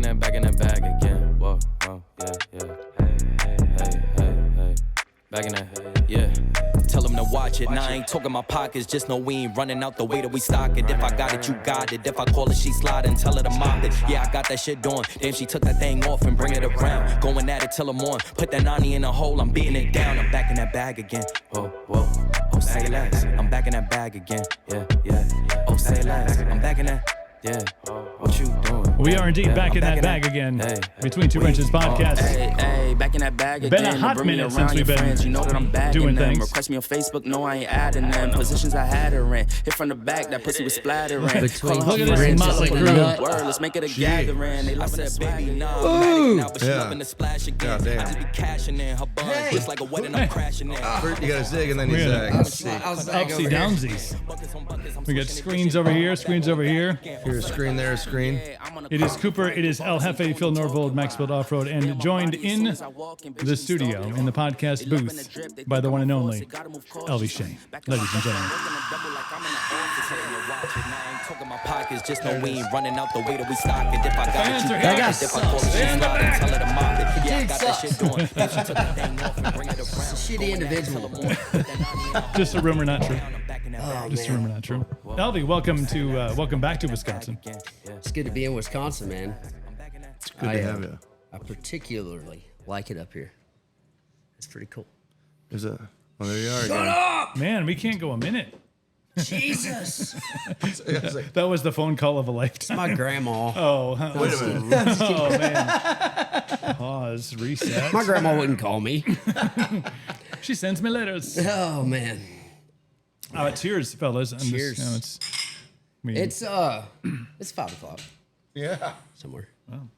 in that bag again. Whoa, whoa, yeah, yeah. Hey. Back in that, yeah. Tell them to watch it. Now I ain't talking my pockets. Just know we ain't running out the way that we stock it. If I got it, you got it. If I call it, she sliding. Tell her to mop it. Yeah, I got that shit doing. Damn, she took that thing off and bring it around. Going at it till I'm on. Put that 90 in a hole. I'm beating it down. I'm back in that bag again. Whoa. Oh, say less. I'm back in that bag again. Yeah. Oh, say less. I'm back in that. Yeah, what you doing? We are indeed back in that bag again. Between Two Inches podcast. Hey, back in that bag again. Been a hot minute since we've been friends. You know that I'm doing them. things. Request me on Facebook, no I ain't adding them. Positions I had her in. Hit from the back, that pussy was splattering. Look at this motley crew. Let's make it a gathering. They love that baby now, but she loving the splash again. I just be cashing in her buzz. It's like a wedding, I'm crashing in. First you gotta zig and then you zag. Upsy downsies. We got screens over here, screens over here. Here's a screen there, a screen. It is Cooper, it is El Jefe, Phil Norvold, Max-Bilt Off-Road, and joined in the studio, in the podcast booth, by the one and only Elvie Shane. Ladies and gentlemen. My pockets just know we ain't running out the way that we stock it. If I got it, you got it. If I call it, she's not and tell her to mop it. Yeah, I got that shit doing. If she took the thing off and bring it around. Shitty individual. Just a rumor, not true. Just a rumor, not true. Elvie, welcome back to Wisconsin. It's good to be in Wisconsin, man. It's good to have you. I particularly like it up here. It's pretty cool. There's a. Well, there you are. Shut up! Man, we can't go a minute. Jesus! That was the phone call of a lifetime. My grandma. Oh, Wait a minute. oh man. Pause, reset. My grandma wouldn't call me. She sends me letters. Oh, man. Cheers, fellas. Cheers. It's 5 o'clock. Yeah. Somewhere. Wow.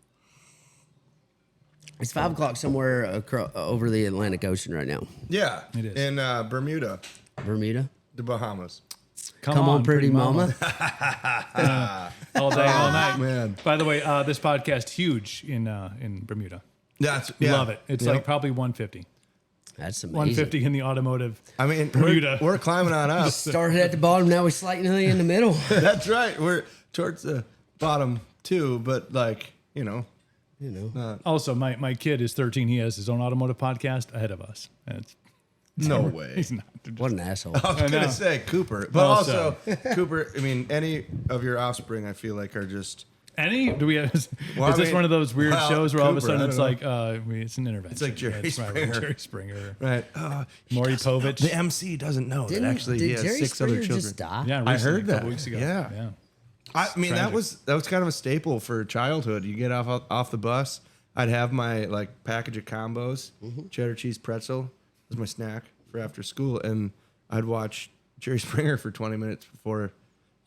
It's 5 o'clock somewhere over the Atlantic Ocean right now. Yeah. It is. In Bermuda, Bermuda. The Bahamas. Come on, pretty mama. All day, all night. Man. By the way, this podcast huge in Bermuda. Yeah. Love it. It's like probably 150. That's amazing. 150 in the automotive. I mean, Bermuda. we're climbing on up. Started at the bottom, now we're slightly in the middle. That's right. We're towards the bottom too, but like, Also, my kid is 13. He has his own automotive podcast ahead of us. And no way. He's not. What an asshole. I was going know. to say Cooper, but also Cooper, I mean, any of your offspring, I feel like are just. Any? Do we have? Well, is this one of those weird shows where all of a Cooper, sudden I it's don't like, it's an intervention. It's like Jerry Springer. Jerry Springer. Right. Maury Povich. The MC doesn't know that actually he did has Jerry 6 Springer other children. just die? Yeah, I recently, heard a that. couple weeks ago. Yeah. I mean, that was kind of a staple for childhood. You get off the bus, I'd have my like package of combos, cheddar cheese pretzel was my snack for after school, and I'd watch Jerry Springer for 20 minutes before.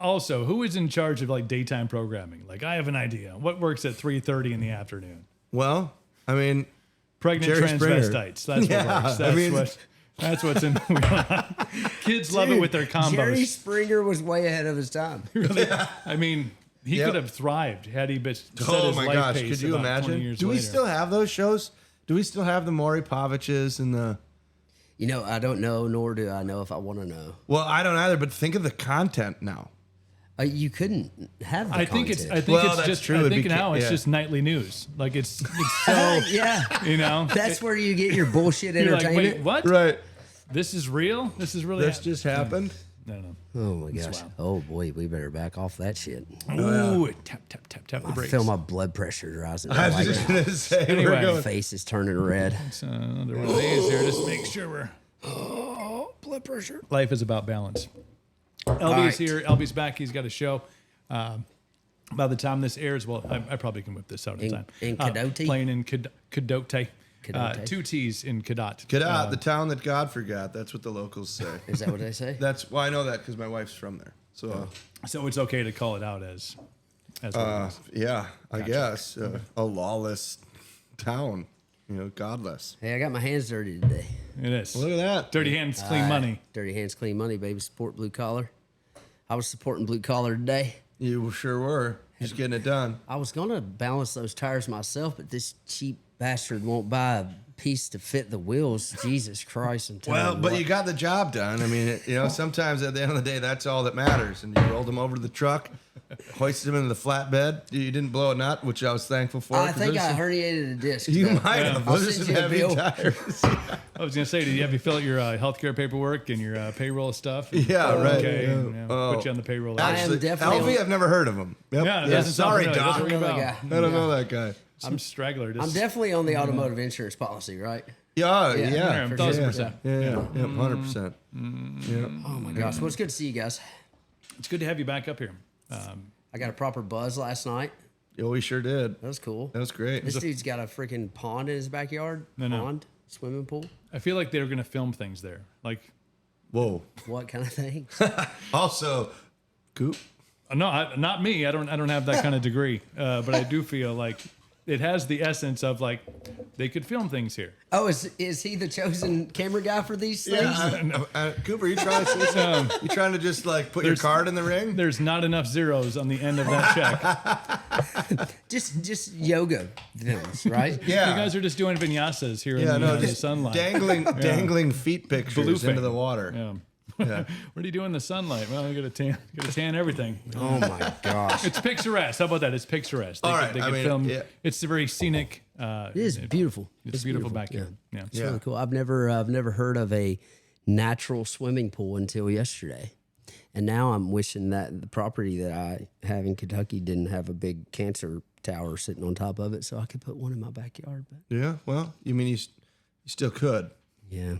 Also, who is in charge of like daytime programming? Like, I have an idea. What works at 3:30 in the afternoon? Well, I mean, Pregnant Jerry Springer. transvestites. That's what works. That's what's in. Kids love it with their combos. Jerry Springer was way ahead of his time. Really? I mean, he could have thrived had he been set his life gosh, pace could you about 20 imagine? years Do we later. still have those shows? Do we still have the Maury Poviches and the? I don't know, nor do I know if I want to know. Well, I don't either. But think of the content now. You couldn't have the I think content. That's just. true. I It'd think be now it's yeah. just nightly news. Like it's so. Yeah. That's where you get your bullshit You're like, entertainment. wait, what? Right. This is real? This is really This just happened. No. Oh my gosh. wild. Oh boy, we better back off that shit. Ooh, tap the I brakes. feel my blood pressure rising. I was just going to say, Anyway. we're My going. face is turning red. So another one of these here. Just make sure we're. Oh, blood pressure. Life is about balance. Elvie's here. Elvie's back. He's got a show. By the time this airs, well, I probably can whip this out in time. In Cadott? Playing in Cadott. Cadott. 2 T's in Cadott. Cadott, the town that God forgot. That's what the locals say. Is that what they say? I know that because my wife's from there. So, So it's okay to call it out as what it is. yeah, I guess a lawless town. Godless. Hey, I got my hands dirty today. It is. Look at that. Dirty hands, clean money. Dirty hands, clean money, baby. Support blue collar. I was supporting blue collar today. You sure were. Just getting it done. I was going to balance those tires myself, but this cheap bastard won't buy piece to fit the wheels. Jesus Christ! I'm telling Well, you but what. you got the job done. I mean, sometimes at the end of the day, that's all that matters. And you rolled them over to the truck, hoisted them into the flatbed. You didn't blow a nut, which I was thankful for. I think I herniated a disc. You though. might have. I'll Those are send some you a heavy bill. tires. I was gonna say, did you have you fill out your healthcare paperwork and your payroll stuff? Yeah, right. Okay, Yeah. and, put you on the payroll. I am Actually, definitely Elvie, I've never heard of him. Yep. Yeah, it doesn't sound sorry, familiar. It Doc. doesn't ring a I bell. don't know I don't know that guy. Some straggler. I'm definitely on the automotive insurance policy, right? Yeah, Yeah, yeah. 1,000%. Yeah, 100%. Yeah. Oh my gosh. Well, it's good to see you guys. It's good to have you back up here. I got a proper buzz last night. Yeah, we sure did. That was cool. That was great. This dude's got a freaking pond in his backyard. No. Pond, swimming pool. I feel like they're gonna film things there. Like, Whoa. What kind of thing? Also, Coop. no, not me. I don't have that kind of degree. But I do feel like it has the essence of like they could film things here. Oh, is he the chosen camera guy for these things? Yeah, Cooper, you trying to say something? You trying to just like put your card in the ring? There's not enough zeros on the end of that check. Just yoga films, right? Yeah. You guys are just doing vinyasas here Yeah, in no, the just sunlight. dangling feet pictures into the water. Yeah. Yeah. What do you do in the sunlight? Well, you got to tan everything. Oh my gosh. It's picturesque. How about that? It's picturesque. All right, They I could mean, film. yeah. It's very scenic. It is beautiful. It's beautiful back here. Yeah. It's really cool. I've never heard of a natural swimming pool until yesterday. And now I'm wishing that the property that I have in Kentucky didn't have a big cancer tower sitting on top of it so I could put one in my backyard. But Yeah, well, you mean you still could, yeah.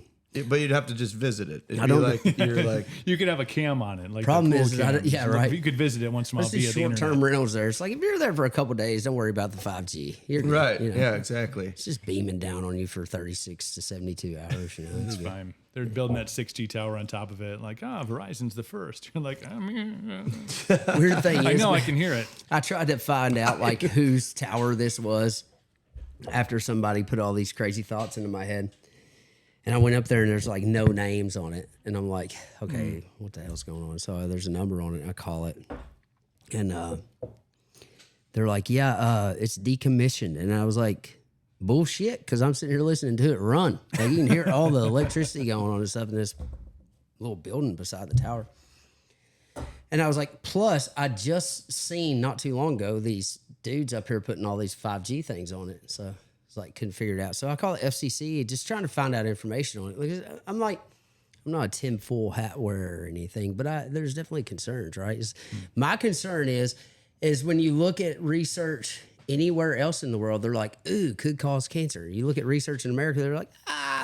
but you'd have to just visit it. It'd I be don't- like you're like, You could have a cam on it. Like Problem a pool is, cam. yeah, So right. You could visit it once in a while There's these via the short-term internet. rentals there. It's like if you're there for a couple of days, don't worry about the 5G. You're good, right? you know. Yeah, exactly. It's just beaming down on you for 36 to 72 hours. You know, It's fine. They're building that 6G tower on top of it. Like, Verizon's the first. You're like, Weird thing is, I know, I man, can hear it. I tried to find out like whose tower this was after somebody put all these crazy thoughts into my head. And I went up there and there's like no names on it. And I'm like, okay, what the hell's going on? So there's a number on it. And I call it. And they're like, yeah, it's decommissioned. And I was like, bullshit, because I'm sitting here listening to it run. Like you can hear all the electricity going on and stuff in this little building beside the tower. And I was like, plus, I just seen not too long ago these dudes up here putting all these 5G things on it. So it's like, couldn't figure it out. So I call it FCC, just trying to find out information on it. Because I'm like, I'm not a tinfoil hat wearer or anything, but there's definitely concerns, right? My concern is when you look at research anywhere else in the world, they're like, ooh, could cause cancer. You look at research in America, they're like,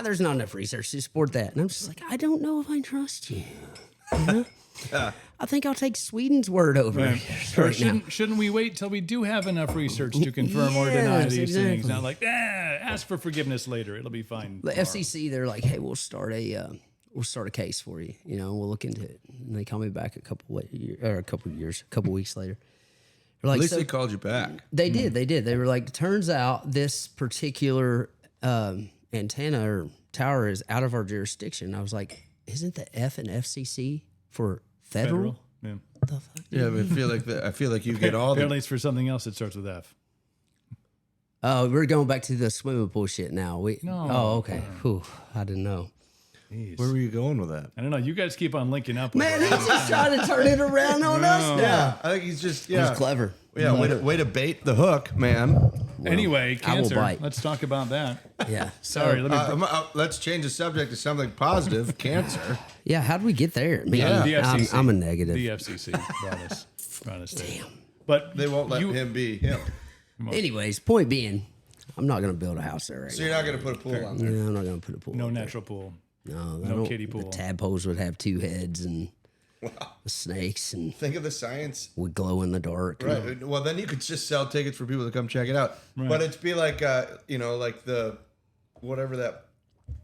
there's not enough research to support that. And I'm just like, I don't know if I trust you. You know? I think I'll take Sweden's word over it Or right now. shouldn't we wait till we do have enough research to confirm or deny Yes, these things? exactly. Not like, ask for forgiveness later. It'll be fine. The tomorrow. FCC, they're like, hey, we'll start a case for you. You know, we'll look into it. And they call me back a couple weeks later. They're like, At least so they called you back. they did. They were like, turns out this particular antenna or tower is out of our jurisdiction. I was like, isn't the F and FCC for federal? Yeah. The fuck? Yeah, but I feel like you get all Apparently the. it's for something else that starts with F. Oh, we're going back to the swimming pool shit now. No. Oh, okay. Whew, I didn't know. Jeez. Where were you going with that? I don't know. You guys keep on linking up. Man, he's just trying to turn it around on us now. Yeah, I think he's just He's clever. Yeah, way to bait the hook, man. Anyway, I will cancer. bite. Let's talk about that. Yeah. Sorry, let me. Let's change the subject to something positive. Cancer. Yeah, how did we get there? Man, The FCC. I'm a negative. The FCC brought us there. Damn. But They won't let him be him. Anyways, point being, I'm not going to build a house there right So you're not going to put a pool on now. there. Yeah, I'm not going to put a pool. No out there. natural pool. No, no kiddie pool. The tadpoles would have two heads and the snakes and Think of the science. would glow in the dark. Right. Well, then you could just sell tickets for people to come check it out. Right. But it'd be like, like the whatever that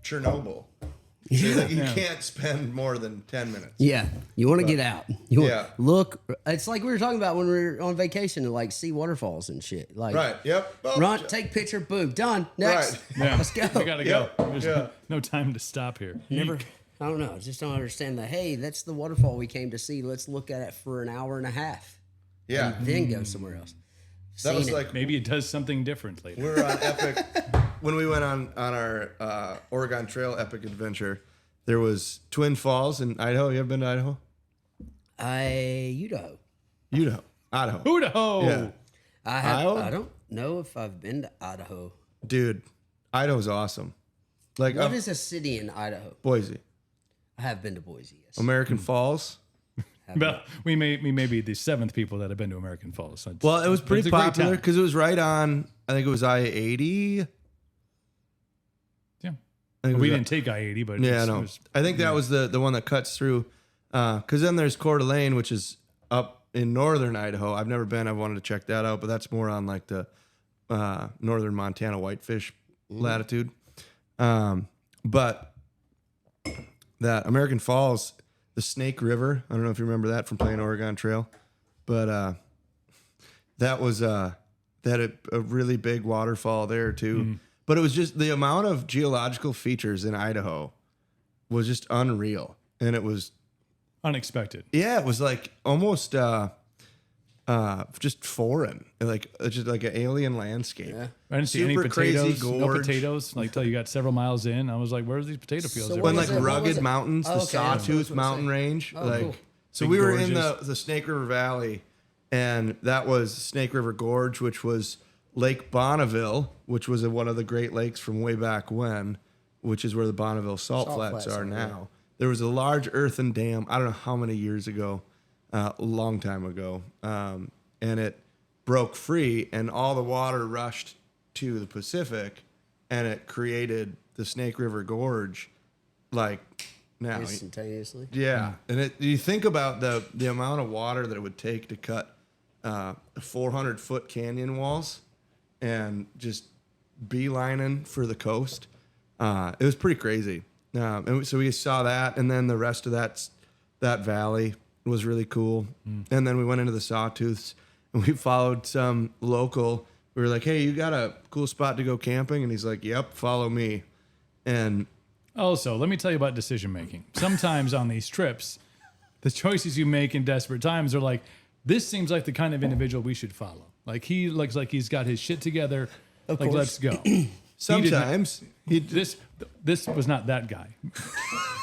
Chernobyl. So like you can't spend more than 10 minutes. Yeah, you want to get out. You want Yeah. look. It's like we were talking about when we were on vacation to like see waterfalls and shit. Like Right. Yep. Oh, run, take picture, boom, done. Next, Right. Yeah. let's go. We gotta Yeah. go. There's Yeah. no time to stop here. Never. I don't know. I just don't understand that. Hey, that's the waterfall we came to see. Let's look at it for an hour and a half. Yeah. And then go somewhere else. That was like Maybe it does something different later. we were on Epic when we went on our Oregon Trail Epic Adventure. There was Twin Falls in Idaho. You ever been to Idaho? Idaho. Idaho. Idaho. Yeah. Iowa? I don't know if I've been to Idaho. Dude, Idaho's awesome. Like What is a city in Idaho? Boise, I have been to Boise, yes. American Falls. Well, we may be the 7th people that have been to American Falls. So Well, it was it's pretty a great popular town. because it was right on. I think it was I-80. Yeah. I think it We was didn't take I-80, but Yeah, I it know. was, I think that was the one that cuts through. Because then there's Coeur d'Alene, which is up in northern Idaho. I've never been. I wanted to check that out, but that's more on like the northern Montana whitefish latitude. But that American Falls, the Snake River. I don't know if you remember that from playing Oregon Trail, but that was that had a really big waterfall there too. But it was just the amount of geological features in Idaho was just unreal, and it was unexpected. it was like almost just foreign, like just like an alien landscape. Yeah. I didn't see any Super crazy potatoes. No gorge. potatoes. Like till you got several miles in, I was like, "Where's these potato fields?" So Everywhere? When what like was it? What was rugged it? mountains, Oh, the okay, that's what I Sawtooth was Mountain gonna say. Range, Oh, like cool. so Big we were in gorges. the Snake River Valley, and that was Snake River Gorge, which was Lake Bonneville, which was one of the Great Lakes from way back when, which is where the Bonneville salt flats are now. There was a large earthen dam. I don't know how many years ago, a long time ago, and it broke free, and all the water rushed to the Pacific, and it created the Snake River Gorge, like now. Instantaneously. Yeah, and you think about the amount of water that it would take to cut 400-foot canyon walls, and just beelining for the coast. It was pretty crazy. And so we saw that, and then the rest of that valley was really cool. And then we went into the Sawtooths, and we followed some local. We were like, "Hey, you got a cool spot to go camping?" And he's like, "Yep, follow me." And Also, let me tell you about decision making. Sometimes on these trips, the choices you make in desperate times are like, "This seems like the kind of individual we should follow." Like he looks like he's got his shit together. Like, course. let's go. sometimes This was not that guy.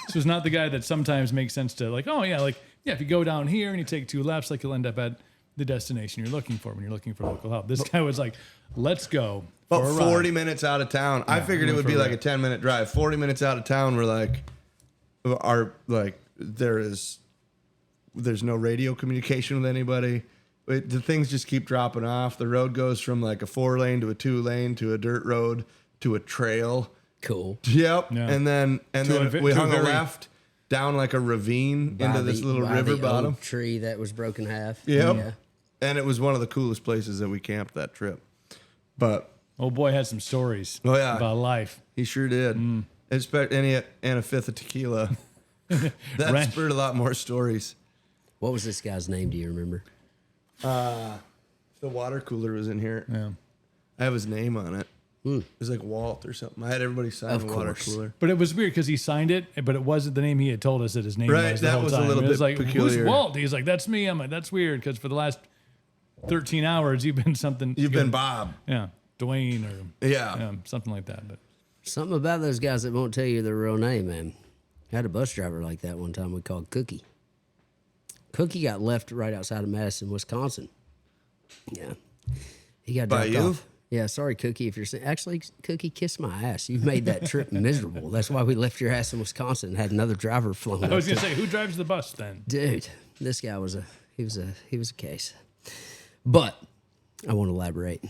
This was not the guy that sometimes makes sense to like, oh yeah, like yeah, if you go down here and you take 2 lefts, like you'll end up at the destination you're looking for when you're looking for local help. This guy was like, let's go. For about a 40 ride. minutes out of town. I figured it went would for be a like a ride. 10-minute drive. 40 minutes out of town, we're like, there's no radio communication with anybody. The things just keep dropping off. The road goes from like a 4-lane to a 2-lane to a dirt road to a trail. Cool. Yep. Yeah. And then we to a hung a very- left down like a ravine into this little by river the bottom. oak tree that was broken half. Yep. Yeah. And it was one of the coolest places that we camped that trip. But Old boy had some stories Oh, yeah. about life. he sure did. And a fifth of tequila. That Right. spurred a lot more stories. What was this guy's name? Do you remember? The water cooler was in here. Yeah. I have his name on it. It was like Walt or something. I had everybody sign Of the water course. cooler. But it was weird because he signed it, but it wasn't the name he had told us that his name Right, was the that whole was a time. little It was bit like, peculiar. who's Walt? He's like, that's me. I'm like, that's weird because for the last 13 hours you've been something. You've been Bob. Yeah, Dwayne or Yeah. something like that. But Something about those guys that won't tell you their real name, man. I had a bus driver like that one time we called Cookie. Cookie got left right outside of Madison, Wisconsin. Yeah. He got By dropped you? off. Yeah, sorry, Cookie. If you're saying, actually, Cookie, kiss my ass. You made that trip miserable. That's why we left your ass in Wisconsin and had another driver flown I up. was gonna say, who drives the bus then? Dude, this guy was a case. But I won't elaborate.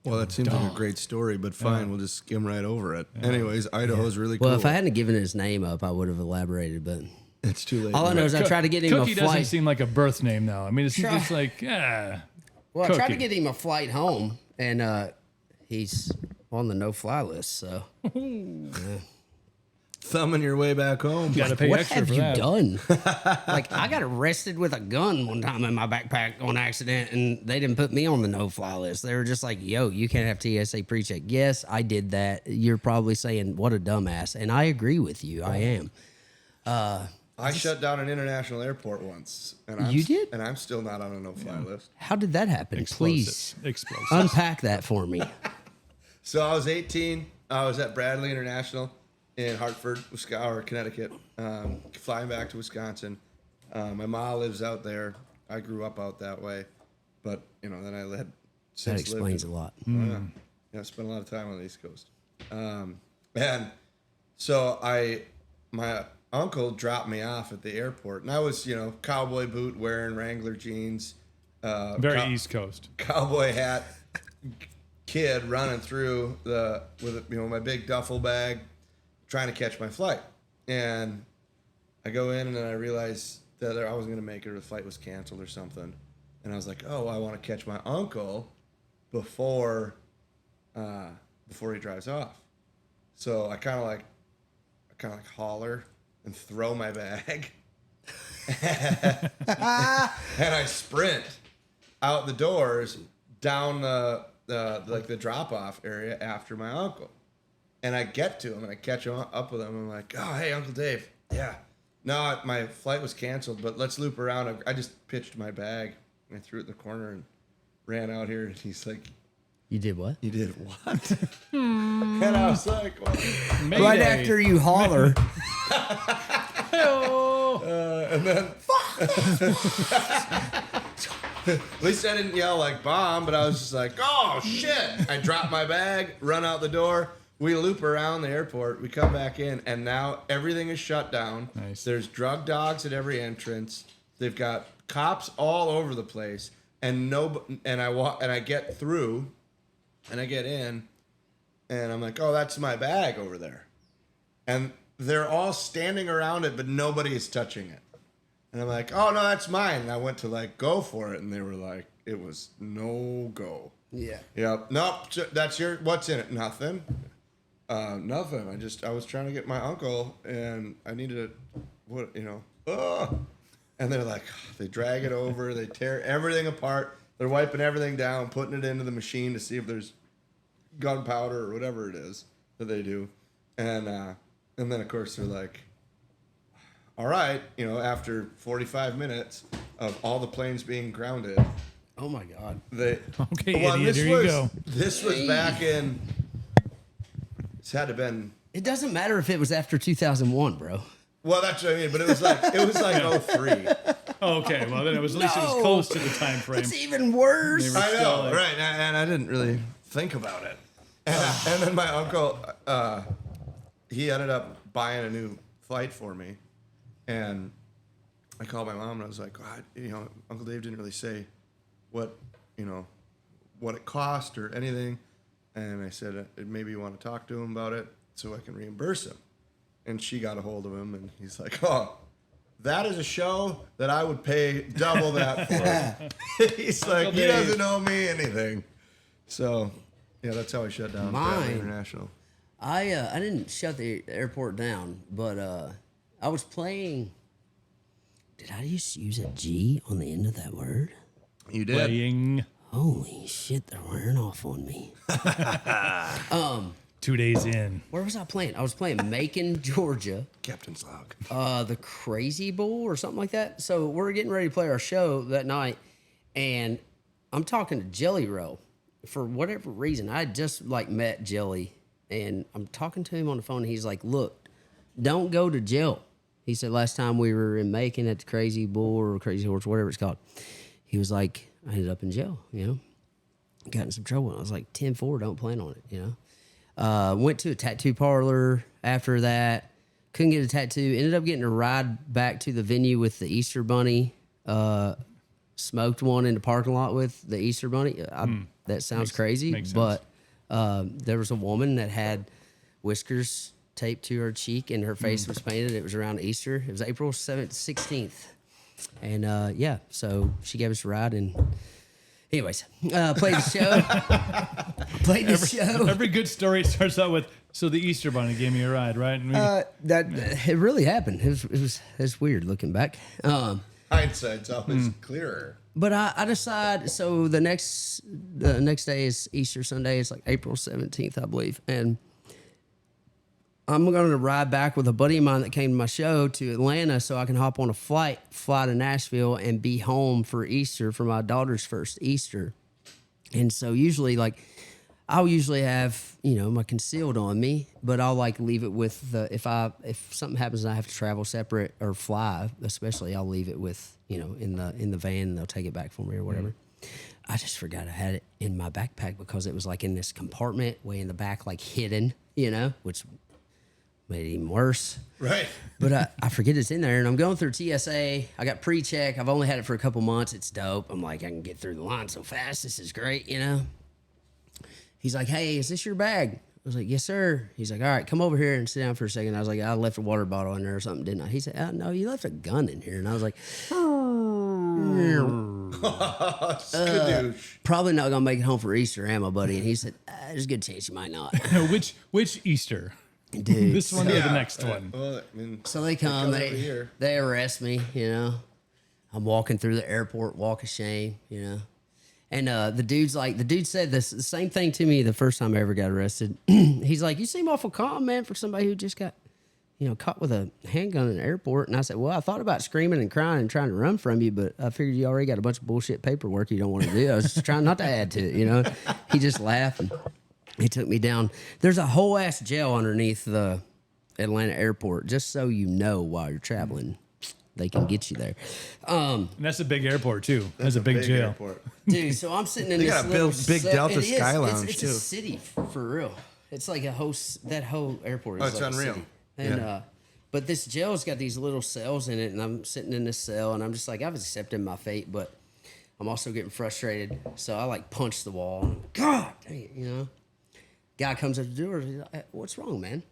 Well, that seems like a great story, but fine. We'll just skim right over it. Anyways, Idaho's really cool. Well, if I hadn't given his name up, I would have elaborated. But It's too late. all I know is I tried to get him Cookie a doesn't flight. seem like a birth name though. I mean, it's Try- just like yeah. Well, I tried to Cookie. get him a flight home, and he's on the no-fly list. So Thumbing your way back home. Got to pay what extra have for you that. done? Like, I got arrested with a gun one time in my backpack on accident, and they didn't put me on the no-fly list. They were just like, yo, you can't have TSA pre-check. Yes, I did that. You're probably saying, what a dumbass. And I agree with you. I am. I shut down an international airport once. And You did? And I'm still not on a no-fly list. How did that happen? Please Explosives. unpack that for me. So I was 18. I was at Bradley International in Hartford, Connecticut, flying back to Wisconsin. My mom lives out there. I grew up out that way. But, then I had That since explains lived a lot. Yeah, I spent a lot of time on the East Coast. And so my uncle dropped me off at the airport, and I was, cowboy boot wearing, Wrangler jeans, Very East Coast. cowboy hat, kid running through with my big duffel bag, trying to catch my flight. And I go in, and then I realized that I wasn't going to make it, or the flight was canceled or something. And I was like, oh, I want to catch my uncle before he drives off. So I kind of like holler and throw my bag, and I sprint out the doors down the drop off area after my uncle. And I get to him and I catch him up with him. I'm like, oh, hey, Uncle Dave. Yeah. No, my flight was canceled, but let's loop around. I just pitched my bag and I threw it in the corner and ran out here. And he's like, You did what? you did what? And I was like, what? Mayday. Right after you holler. And then, at least I didn't yell like bomb, but I was just like, oh shit. I dropped my bag, run out the door. We loop around the airport. We come back in, and now everything is shut down. Nice. There's drug dogs at every entrance. They've got cops all over the place, and I get through, and I get in, and I'm like, oh, that's my bag over there, and they're all standing around it, but nobody is touching it, and I'm like, oh no, that's mine. And I went to go for it, and they were like, it was no go. Yeah. Yep. Nope. That's what's in it? Nothing. Nothing. I was trying to get my uncle, and I needed and they're like, they drag it over, they tear everything apart, they're wiping everything down, putting it into the machine to see if there's gunpowder or whatever it is that they do, and then of course they're like, all right, after 45 minutes of all the planes being grounded. Oh my God. Okay, idiot, here you go. This was back in. This had to have been. It doesn't matter if it was after 2001, bro. Well, that's what I mean, but it was like 03. Okay, well then it was at least it was close to the time frame. It's even worse. I know, still, right? And I didn't really think about it. And then my uncle, he ended up buying a new flight for me, and I called my mom and I was like, God, Uncle Dave didn't really say what it cost or anything. And I said, maybe you want to talk to him about it so I can reimburse him. And she got a hold of him, and he's like, oh, that is a show that I would pay double that for. He's like, he doesn't owe me anything. So, yeah, that's how I shut down Bradley International. I didn't shut the airport down, but I was playing. Did I just use a G on the end of that word? You did. Playing Holy shit, they're wearing off on me. 2 days in. Where was I playing? I was playing Macon, Georgia. Captain's log. The Crazy Bowl or something like that. So we're getting ready to play our show that night, and I'm talking to Jelly Roll. For whatever reason, I just met Jelly, and I'm talking to him on the phone, and he's like, look, don't go to jail. He said last time we were in Macon at the Crazy Bull or Crazy Horse, whatever it's called, he was like, I ended up in jail, got in some trouble. I was like, 10-4, don't plan on it, went to a tattoo parlor after that. Couldn't get a tattoo. Ended up getting a ride back to the venue with the Easter Bunny. Smoked one in the parking lot with the Easter Bunny. That sounds crazy, makes but there was a woman that had whiskers taped to her cheek and her face was painted. It was around Easter. It was April 16th. And so she gave us a ride, and anyways, played the show. Every good story starts out with, so the Easter Bunny gave me a ride, right? It really happened. It was weird looking back. Hindsight's always clearer. But I decide, so the next day is Easter Sunday. It's like April 17th, I believe. And I'm going to ride back with a buddy of mine that came to my show to Atlanta so I can hop on a fly to Nashville and be home for Easter for my daughter's first Easter. And so usually, like, I'll usually have, my concealed on me, but I'll like leave it with if something happens and I have to travel separate or fly, especially, I'll leave it with, in the van and they'll take it back for me or whatever. I just forgot I had it in my backpack because it was like in this compartment way in the back, like hidden, which made it even worse. Right. But I forget it's in there, and I'm going through TSA. I got pre-check. I've only had it for a couple months. It's dope. I'm like, I can get through the line so fast. This is great, He's like, hey, is this your bag? I was like, yes, sir. He's like, all right, come over here and sit down for a second. I was like, I left a water bottle in there or something, didn't I? He said, oh, no, you left a gun in here. And I was like, probably not going to make it home for Easter, am I, buddy? And he said, there's a good chance you might not. Which Easter? Dude, this one or the next one? Well, I mean, so they come, they arrest me, I'm walking through the airport, walk of shame, And the dude said the same thing to me the first time I ever got arrested. He's like, you seem awful calm, man, for somebody who just got, caught with a handgun in the airport. And I said, well, I thought about screaming and crying and trying to run from you, but I figured you already got a bunch of bullshit paperwork you don't want to do. I was just trying not to add to it, He just laughed and he took me down. There's a whole ass jail underneath the Atlanta airport, just so you know while you're traveling. They can get you there. And that's a big airport, too. That's a big jail. Airport. Dude, so I'm sitting in this got a little big Delta Sky It's Lounge, too. a city, for real. It's like that whole airport is it's like unreal. a city. And, Yeah. but this jail's got these little cells in it, and I'm sitting in this cell, and I'm just like, I've accepted my fate, but I'm also getting frustrated. So I, like, punch the wall. God dang it, Guy comes up to the door. He's like, what's wrong, man?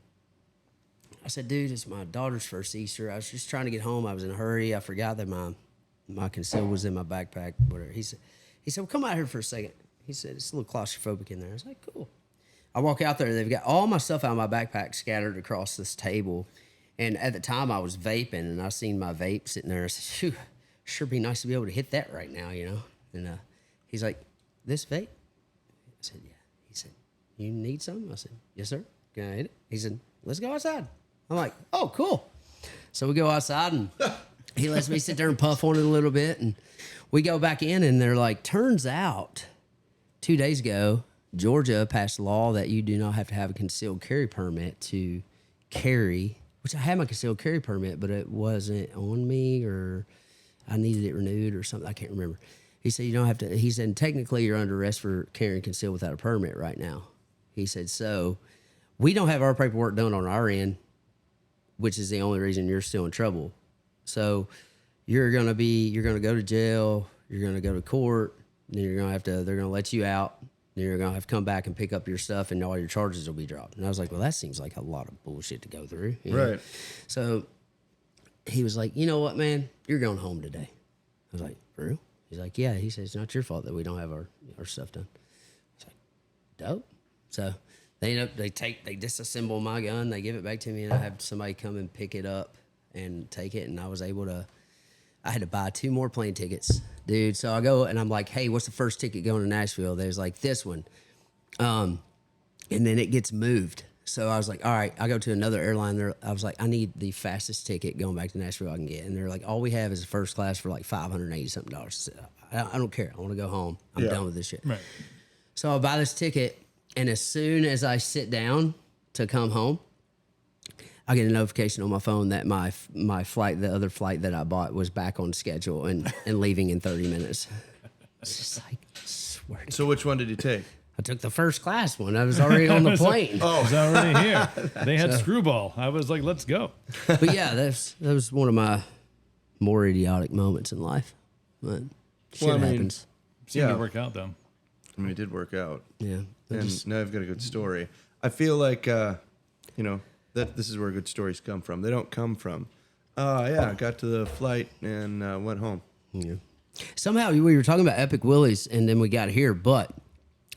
I said, dude, it's my daughter's first Easter. I was just trying to get home. I was in a hurry. I forgot that my conceal was in my backpack. Whatever. He said, well, come out here for a second. He said, it's a little claustrophobic in there. I was like, cool. I walk out there. They've got all my stuff out of my backpack scattered across this table. And at the time, I was vaping, and I seen my vape sitting there. I said, phew, sure be nice to be able to hit that right now, And he's like, this vape? I said, yeah. He said, you need some? I said, yes, sir. Can I hit it? He said, let's go outside. I'm like, oh, cool. So we go outside, and he lets me sit there and puff on it a little bit. And we go back in, and they're like, turns out 2 days ago, Georgia passed a law that you do not have to have a concealed carry permit to carry, which I had my concealed carry permit, but it wasn't on me, or I needed it renewed or something. I can't remember. He said, you don't have to. He said, technically, you're under arrest for carrying concealed without a permit right now. He said, so we don't have our paperwork done on our end, which is the only reason you're still in trouble. So you're going to go to jail, you're going to go to court, then they're going to let you out, then you're going to have to come back and pick up your stuff, and all your charges will be dropped. And I was like, well, that seems like a lot of bullshit to go through. Right. So he was like, you know what, man, you're going home today. I was like, for real? He's like, yeah. He said, it's not your fault that we don't have our stuff done. I was like, dope. So they disassemble my gun, they give it back to me, and I have somebody come and pick it up and take it, and I had to buy 2 more plane tickets, dude. So I go, and I'm like, hey, what's the first ticket going to Nashville? There's like this one. And then it gets moved. So I was like, all right, I go to another airline. I was like, I need the fastest ticket going back to Nashville I can get. And they're like, all we have is a first class for like $580-something. I said, I don't care. I want to go home. I'm done with this shit. Right. So I buy this ticket. And as soon as I sit down to come home, I get a notification on my phone that my flight, the other flight that I bought, was back on schedule and leaving in 30 minutes. It's just like, I swear to So which one did you take? I took the first class one. I was already on the plane. I was already here. They had Screwball. I was like, let's go. But yeah, that was one of my more idiotic moments in life. But shit happens. Seemed to work out, though. I mean, it did work out. Yeah. And now I've got a good story. I feel like, that this is where good stories come from. They don't come from, I got to the flight and went home. Yeah. Somehow we were talking about Epic Willies, and then we got here, but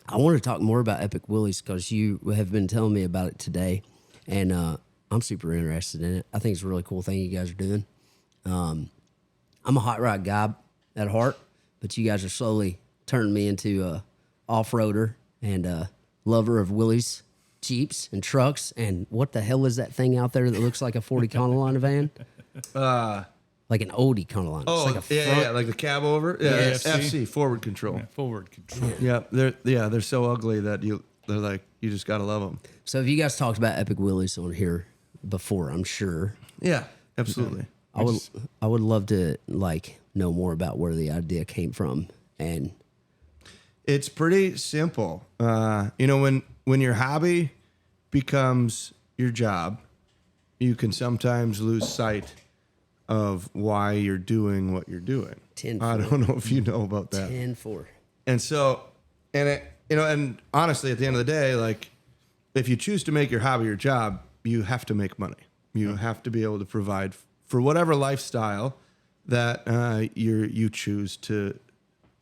I want to talk more about Epic Willies because you have been telling me about it today, and I'm super interested in it. I think it's a really cool thing you guys are doing. I'm a hot rod guy at heart, but you guys are slowly turning me into a off-roader and a lover of Willies. Jeeps and trucks, and what the hell is that thing out there that looks like a 40 Econoline van? Like an old Econoline. Oh, It's like a yeah, like the cab over. Yeah, Yeah, it's FC, forward control. Yeah, forward control. Yeah, they're so ugly that they're like, you just gotta love them. So have you guys talked about Epic Willies on here before? I'm sure. Yeah, absolutely. I would love to like know more about where the idea came from. And It's pretty simple. When your hobby becomes your job, you can sometimes lose sight of why you're doing what you're doing. 10-4. I don't know if you know about that. 10-4. And so, and honestly, at the end of the day, like, if you choose to make your hobby your job, you have to make money. You have to be able to provide for whatever lifestyle that you choose to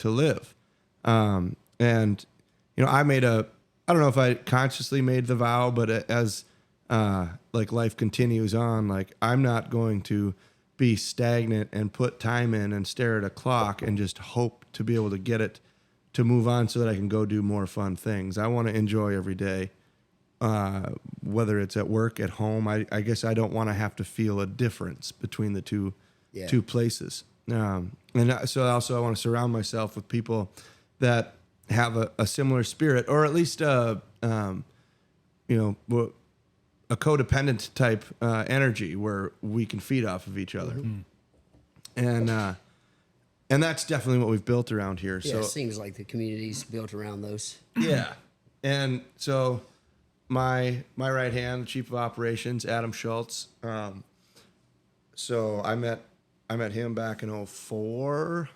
live. And I don't know if I consciously made the vow, but as like life continues on, like, I'm not going to be stagnant and put time in and stare at a clock and just hope to be able to get it to move on so that I can go do more fun things. I want to enjoy every day, whether it's at work, at home. I guess I don't want to have to feel a difference between the two places. So also I want to surround myself with people that have a similar spirit, or at least a codependent type energy where we can feed off of each other. Mm-hmm. And that's definitely what we've built around here. Yeah, So it seems like the community's built around those. yeah. And so my right hand, the chief of operations, Adam Schultz. So I met him back in 2004.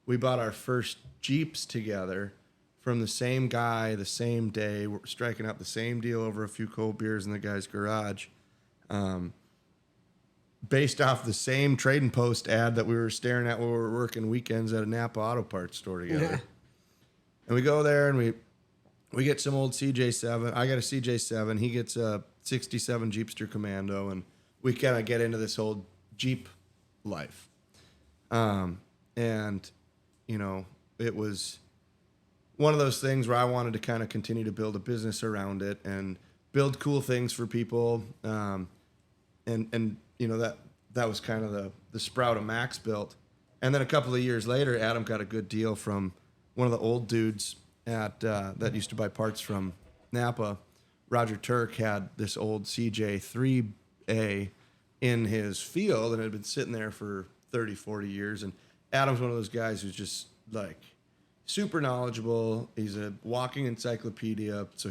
We bought our first Jeeps together from the same guy, the same day. We're striking out the same deal over a few cold beers in the guy's garage. Based off the same trading post ad that we were staring at when we were working weekends at a Napa auto parts store together. Yeah. And we go there and we get some old CJ7. I got a CJ7. He gets a 67 Jeepster Commando, and we kind of get into this whole Jeep life. And, it was one of those things where I wanted to kind of continue to build a business around it and build cool things for people. That was kind of the sprout of Max-Bilt. And then a couple of years later, Adam got a good deal from one of the old dudes that used to buy parts from Napa. Roger Turk had this old CJ3A in his field, and it had been sitting there for 30, 40 years. And Adam's one of those guys who's just like super knowledgeable. He's a walking encyclopedia, so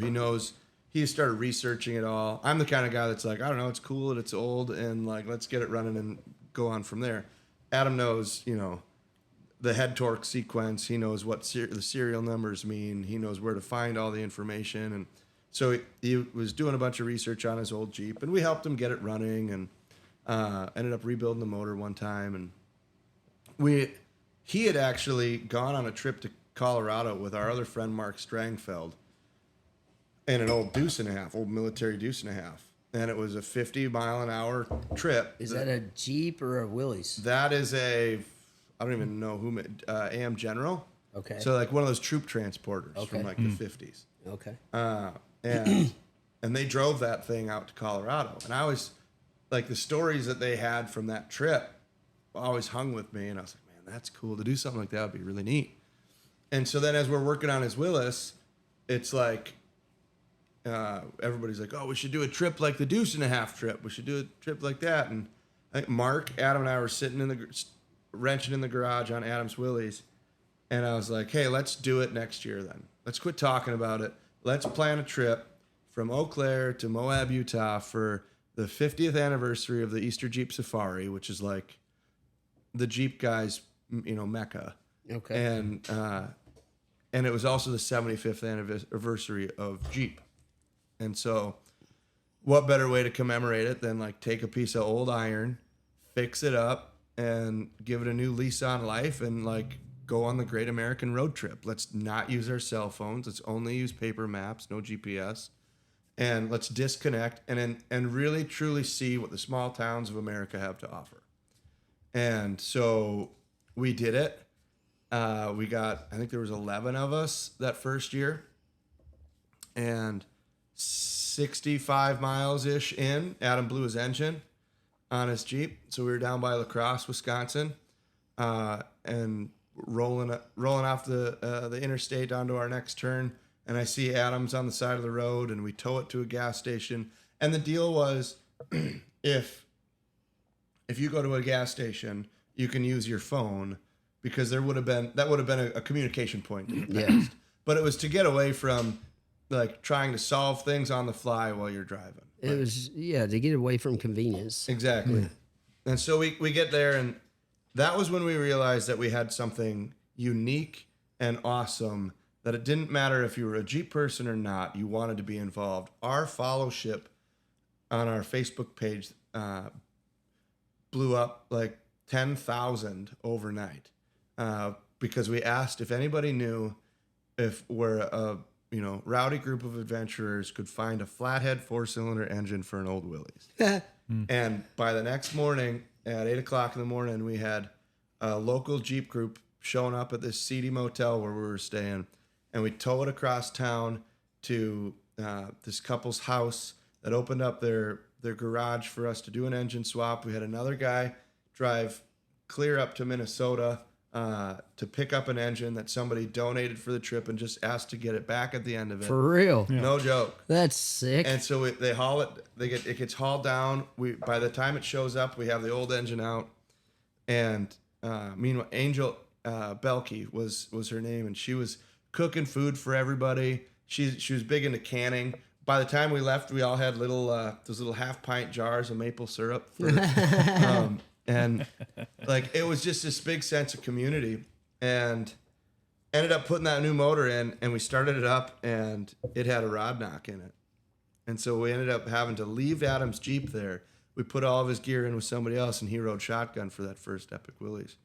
he started researching it all. I'm the kind of guy that's like, I don't know, it's cool and it's old, and like, let's get it running and go on from there. Adam knows, the head torque sequence. He knows what the serial numbers mean. He knows where to find all the information. And so he was doing a bunch of research on his old Jeep, and we helped him get it running, and ended up rebuilding the motor one time. And he had actually gone on a trip to Colorado with our other friend, Mark Strangfeld, in an old old military deuce and a half. And it was a 50-mile-an-hour trip. Is that a Jeep or a Willys? That is I don't even know who made, AM General. Okay. So like one of those troop transporters from like the 50s. Okay. And they drove that thing out to Colorado. And I was like, the stories that they had from that trip always hung with me. And I was like, man, that's cool. To do something like that would be really neat. And so then as we're working on his Willis, it's like, everybody's like, oh, we should do a trip like the deuce and a half trip. We should do a trip like that. And I think Mark, Adam, and I were sitting wrenching in the garage on Adam's Willys. And I was like, hey, let's do it next year then. Let's quit talking about it. Let's plan a trip from Eau Claire to Moab, Utah for the 50th anniversary of the Easter Jeep Safari, which is like the Jeep guys, Mecca. Okay. And it was also the 75th anniversary of Jeep. And so what better way to commemorate it than like take a piece of old iron, fix it up, and give it a new lease on life, and like go on the great American road trip. Let's not use our cell phones. Let's only use paper maps, no GPS. And let's disconnect and really truly see what the small towns of America have to offer. And so we did it. I think there was 11 of us that first year. And 65 miles-ish in, Adam blew his engine on his Jeep. So we were down by La Crosse, Wisconsin, and rolling off the interstate onto our next turn. And I see Adam's on the side of the road, and we tow it to a gas station. And the deal was, if you go to a gas station, you can use your phone, because that would have been a communication point in the past. But it was to get away from like trying to solve things on the fly while you're driving. It was to get away from convenience. Exactly. Yeah. And so we get there, and that was when we realized that we had something unique and awesome, that it didn't matter if you were a Jeep person or not, you wanted to be involved. Our followership on our Facebook page blew up like 10,000 overnight, because we asked if anybody knew if we're a rowdy group of adventurers could find a flathead 4-cylinder engine for an old Willys. And by the next morning at 8 o'clock in the morning, we had a local Jeep group showing up at this seedy motel where we were staying, and we tow it across town to this couple's house that opened up their garage for us to do an engine swap. We had another guy drive clear up to Minnesota to pick up an engine that somebody donated for the trip and just asked to get it back at the end of it. For real? Yeah. No joke. That's sick. And so they haul it. It gets hauled down. By the time it shows up, we have the old engine out. And meanwhile, Angel Belkey was her name, and she was cooking food for everybody. She was big into canning. By the time we left, we all had those little 1/2-pint jars of maple syrup. And like, it was just this big sense of community, and ended up putting that new motor in, and we started it up, and it had a rod knock in it. And so we ended up having to leave Adam's Jeep there. We put all of his gear in with somebody else, and he rode shotgun for that first Epic Willys.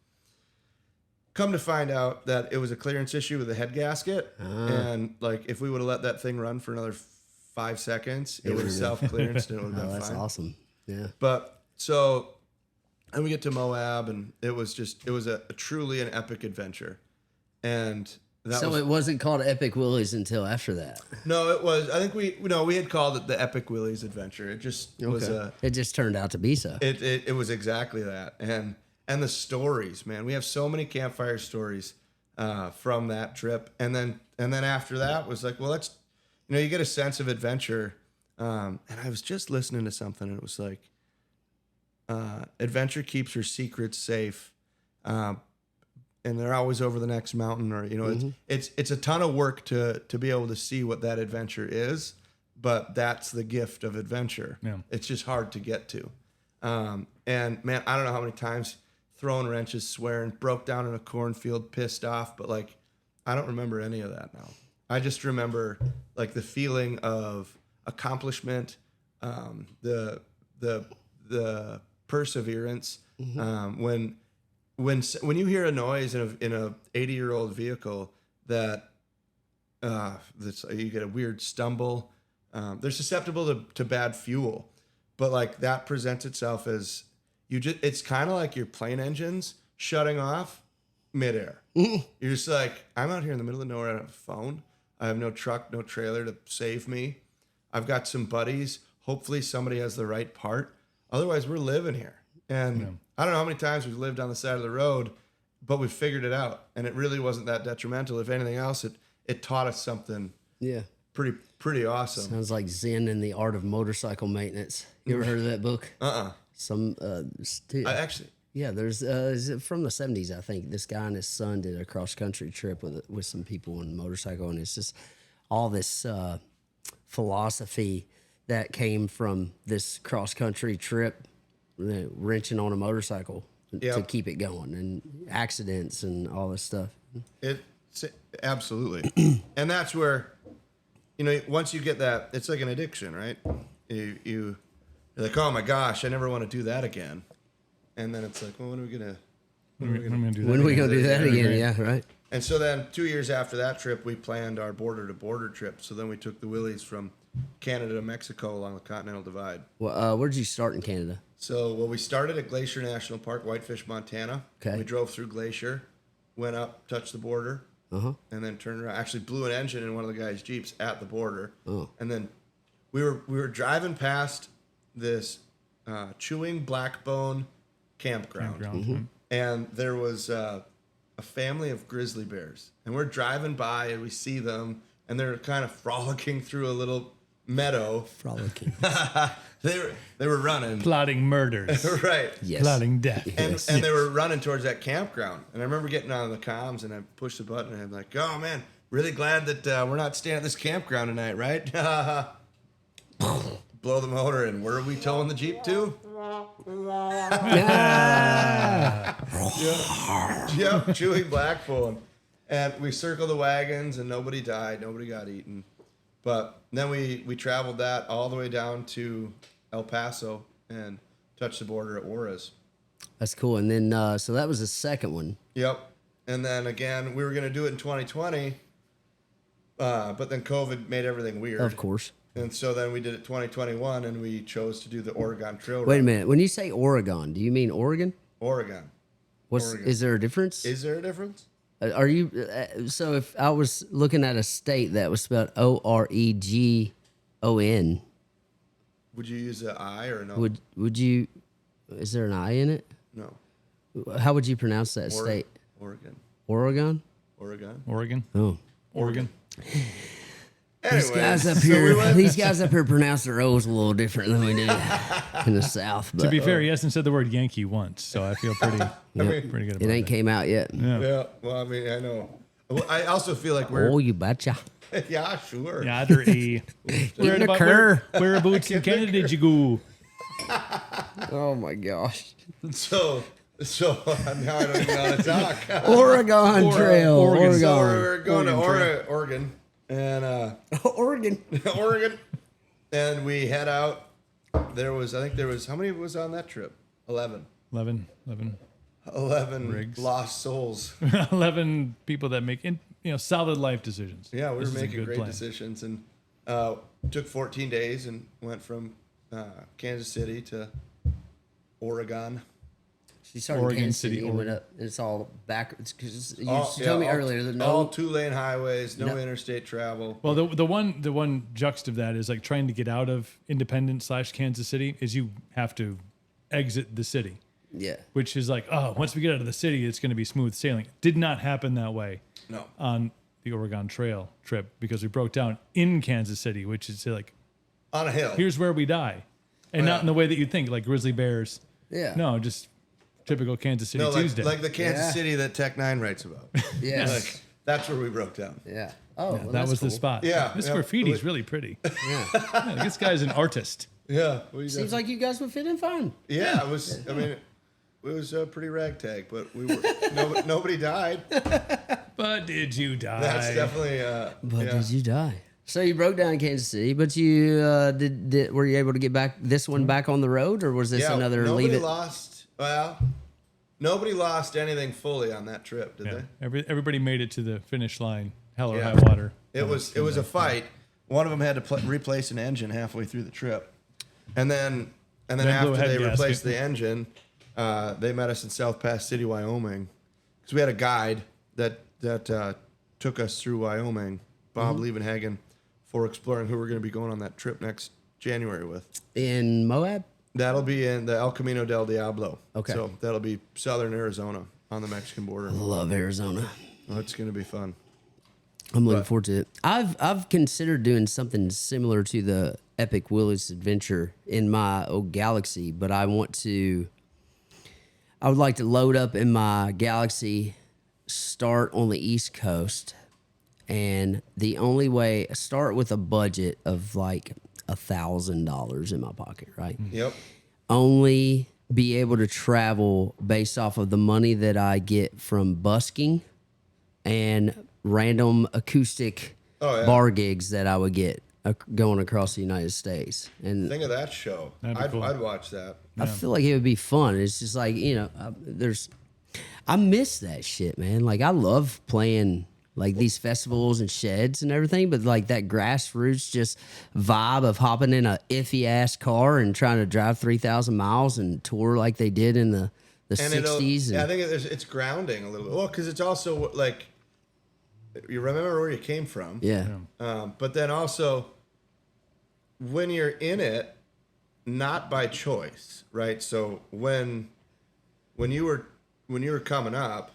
Come to find out that it was a clearance issue with the head gasket. And like, if we would have let that thing run for another 5 seconds, it would have self-clearanced and it would have been fine. That's awesome. Yeah. But so, and we get to Moab, and it was a truly an epic adventure. And it wasn't called Epic Willys until after that. No, it was, I think we had called it the Epic Willys Adventure. It just was it just turned out to be so. It was exactly that. And the stories, man, we have so many campfire stories from that trip. And then after that was like, well, let's, you get a sense of adventure. And I was just listening to something, and it was like, adventure keeps your secrets safe. And they're always over the next mountain, or, it's a ton of work to be able to see what that adventure is, but that's the gift of adventure. Yeah. It's just hard to get to. And man, I don't know how many times throwing wrenches, swearing, broke down in a cornfield, pissed off, but like, I don't remember any of that now. I just remember like the feeling of accomplishment, the perseverance. When you hear a noise in a 80-year-old vehicle that you get a weird stumble, they're susceptible to bad fuel, but like that presents itself as it's kind of like your plane engines shutting off midair. You're just like, I'm out here in the middle of nowhere. I don't have a phone. I have no truck, no trailer to save me. I've got some buddies. Hopefully somebody has the right part. Otherwise, we're living here. And I don't know how many times we've lived on the side of the road, but we figured it out. And it really wasn't that detrimental. If anything else, it taught us something pretty awesome. Sounds like Zen and the Art of Motorcycle Maintenance. You ever heard of that book? There's from the 70s, I think. This guy and his son did a cross-country trip with some people on a motorcycle, and it's just all this philosophy that came from this cross-country trip, wrenching on a motorcycle to keep it going, and accidents and all this stuff. Absolutely. And that's where, once you get that, it's like an addiction, right? You're like, oh my gosh, I never want to do that again. And then it's like, well, when are we gonna do that again? Yeah, right. And so then 2 years after that trip, we planned our border-to-border trip. So then we took the Willys from Canada to Mexico along the Continental Divide. Well, where did you start in Canada? So, we started at Glacier National Park, Whitefish, Montana. Okay. We drove through Glacier, went up, touched the border, and then turned around. Actually blew an engine in one of the guys' Jeeps at the border, and then we were driving past this Chewing Blackbone campground. And there was a family of grizzly bears, and we're driving by and we see them, and they're kind of frolicking through a little meadow. Frolicking. They were running, Plotting murders. right? Yes. Plotting death. And they were running towards that campground. And I remember getting on the comms, and I pushed the button, and I'm like, "Oh man, really glad that we're not staying at this campground tonight, right?" Blow the motor, and where are we towing the Jeep to? Yep, Chewing Blackbone. And we circled the wagons, and nobody died. Nobody got eaten. But then we traveled that all the way down to El Paso and touched the border at Juarez. That's cool. And then, so that was the second one. Yep. And then again, we were going to do it in 2020, but then COVID made everything weird. Of course. And so then we did it 2021, and we chose to do the Oregon Trail Wait a Run. minute. When you say Oregon, do you mean Oregon? Oregon. Oregon. Is there a difference? Is there a difference? Are you so if I was looking at a state that was spelled Oregon, Would you use an I or no? would you? Is there an I in it? No. How would you pronounce that state? Oregon. Oregon. Oregon. Oregon. Oh, Oregon. Anyways, these guys up so here. we went- These guys up here pronounce their O's a little different than we do in the South. But To be fair, he hasn't said the word Yankee once, so I feel pretty pretty good about it ain't that. came out yet. Yeah. Well, I mean, I know. Well, I also feel like we're. Oh, you betcha. Yeah, sure. Yeah, there e. Eating a cur. Whereabouts in Canada did you go? Oh my gosh. So now I don't even know how to talk. Oregon Trail. Oregon. So Oregon. we're going to Oregon Oregon, and Oregon. Oregon, and we head out. I think there was how many was on that trip? 11. 11 rigs. Lost souls. 11 people that make solid life decisions. Yeah, we This were is a making good great plan. decisions, and took 14 days and went from Kansas City to Oregon. She started in Oregon Kansas City, City and went Oregon. up. It's all backwards because you All- told me all- earlier that all no. 2-lane highways, no No. interstate travel. Well, the one juxt of that is like trying to get out of Independence / Kansas City is you have to exit the city, Yeah. which is like, oh, once we get out of the city, it's going to be smooth sailing. Did not happen that way No. on the Oregon Trail trip because we broke down in Kansas City, which is like, On a hill. here's where we die. And Yeah. not in the way that you'd think, like grizzly bears. Yeah. No, just typical Kansas City No, Tuesday. like the Kansas Yeah. City that Tech 9 writes about. Yes. Like, that's where we broke down. Yeah. Oh, well, that that's was the cool. spot. Yeah, This yeah. graffiti is really pretty. Yeah. Yeah, this guy's an artist. Yeah. Seems like you guys would fit in fine. Yeah, it was, I mean, it was pretty ragtag, but we were, nobody died. But did you die? That's definitely, But yeah. did you die? So you broke down in Kansas City, but you were you able to get back this one back on the road, or was this Yeah, another nobody leave it? lost, well, nobody lost anything fully on that trip, did Yeah. they? Everybody made it to the finish line, hell or Yeah. high water. It was a fight. One of them had to replace an engine halfway through the trip, and then Then blew after a head they gasket. replaced the engine, they met us in South Pass City, Wyoming, because we had a guide that took us through Wyoming, Bob Mm-hmm. Liebenhagen, for exploring who we're going to be going on that trip next January with. In Moab? That'll be in the El Camino del Diablo. Okay. So that'll be southern Arizona on the Mexican border. Love Arizona. Oh, it's going to be fun. I'm looking But- forward to it. I've considered doing something similar to the Epic Willis Adventure in my old Galaxy, but I would like to load up in my Galaxy, start on the East Coast, and the only way start with a budget of like $1,000 in my pocket, right? Yep. Only be able to travel based off of the money that I get from busking and random acoustic Oh, yeah. bar gigs that I would get going across the United States. And Think of that show. That'd be cool. I'd watch that. I feel like it would be fun. It's just like, I miss that shit, man. Like I love playing like these festivals and sheds and everything, but like that grassroots just vibe of hopping in a iffy ass car and trying to drive 3,000 miles and tour like they did in the And 60s. yeah, I think it's grounding a little bit. Well, because it's also like you remember where you came from. yeah. But then also when you're in it, not by choice, right? So when you were coming up,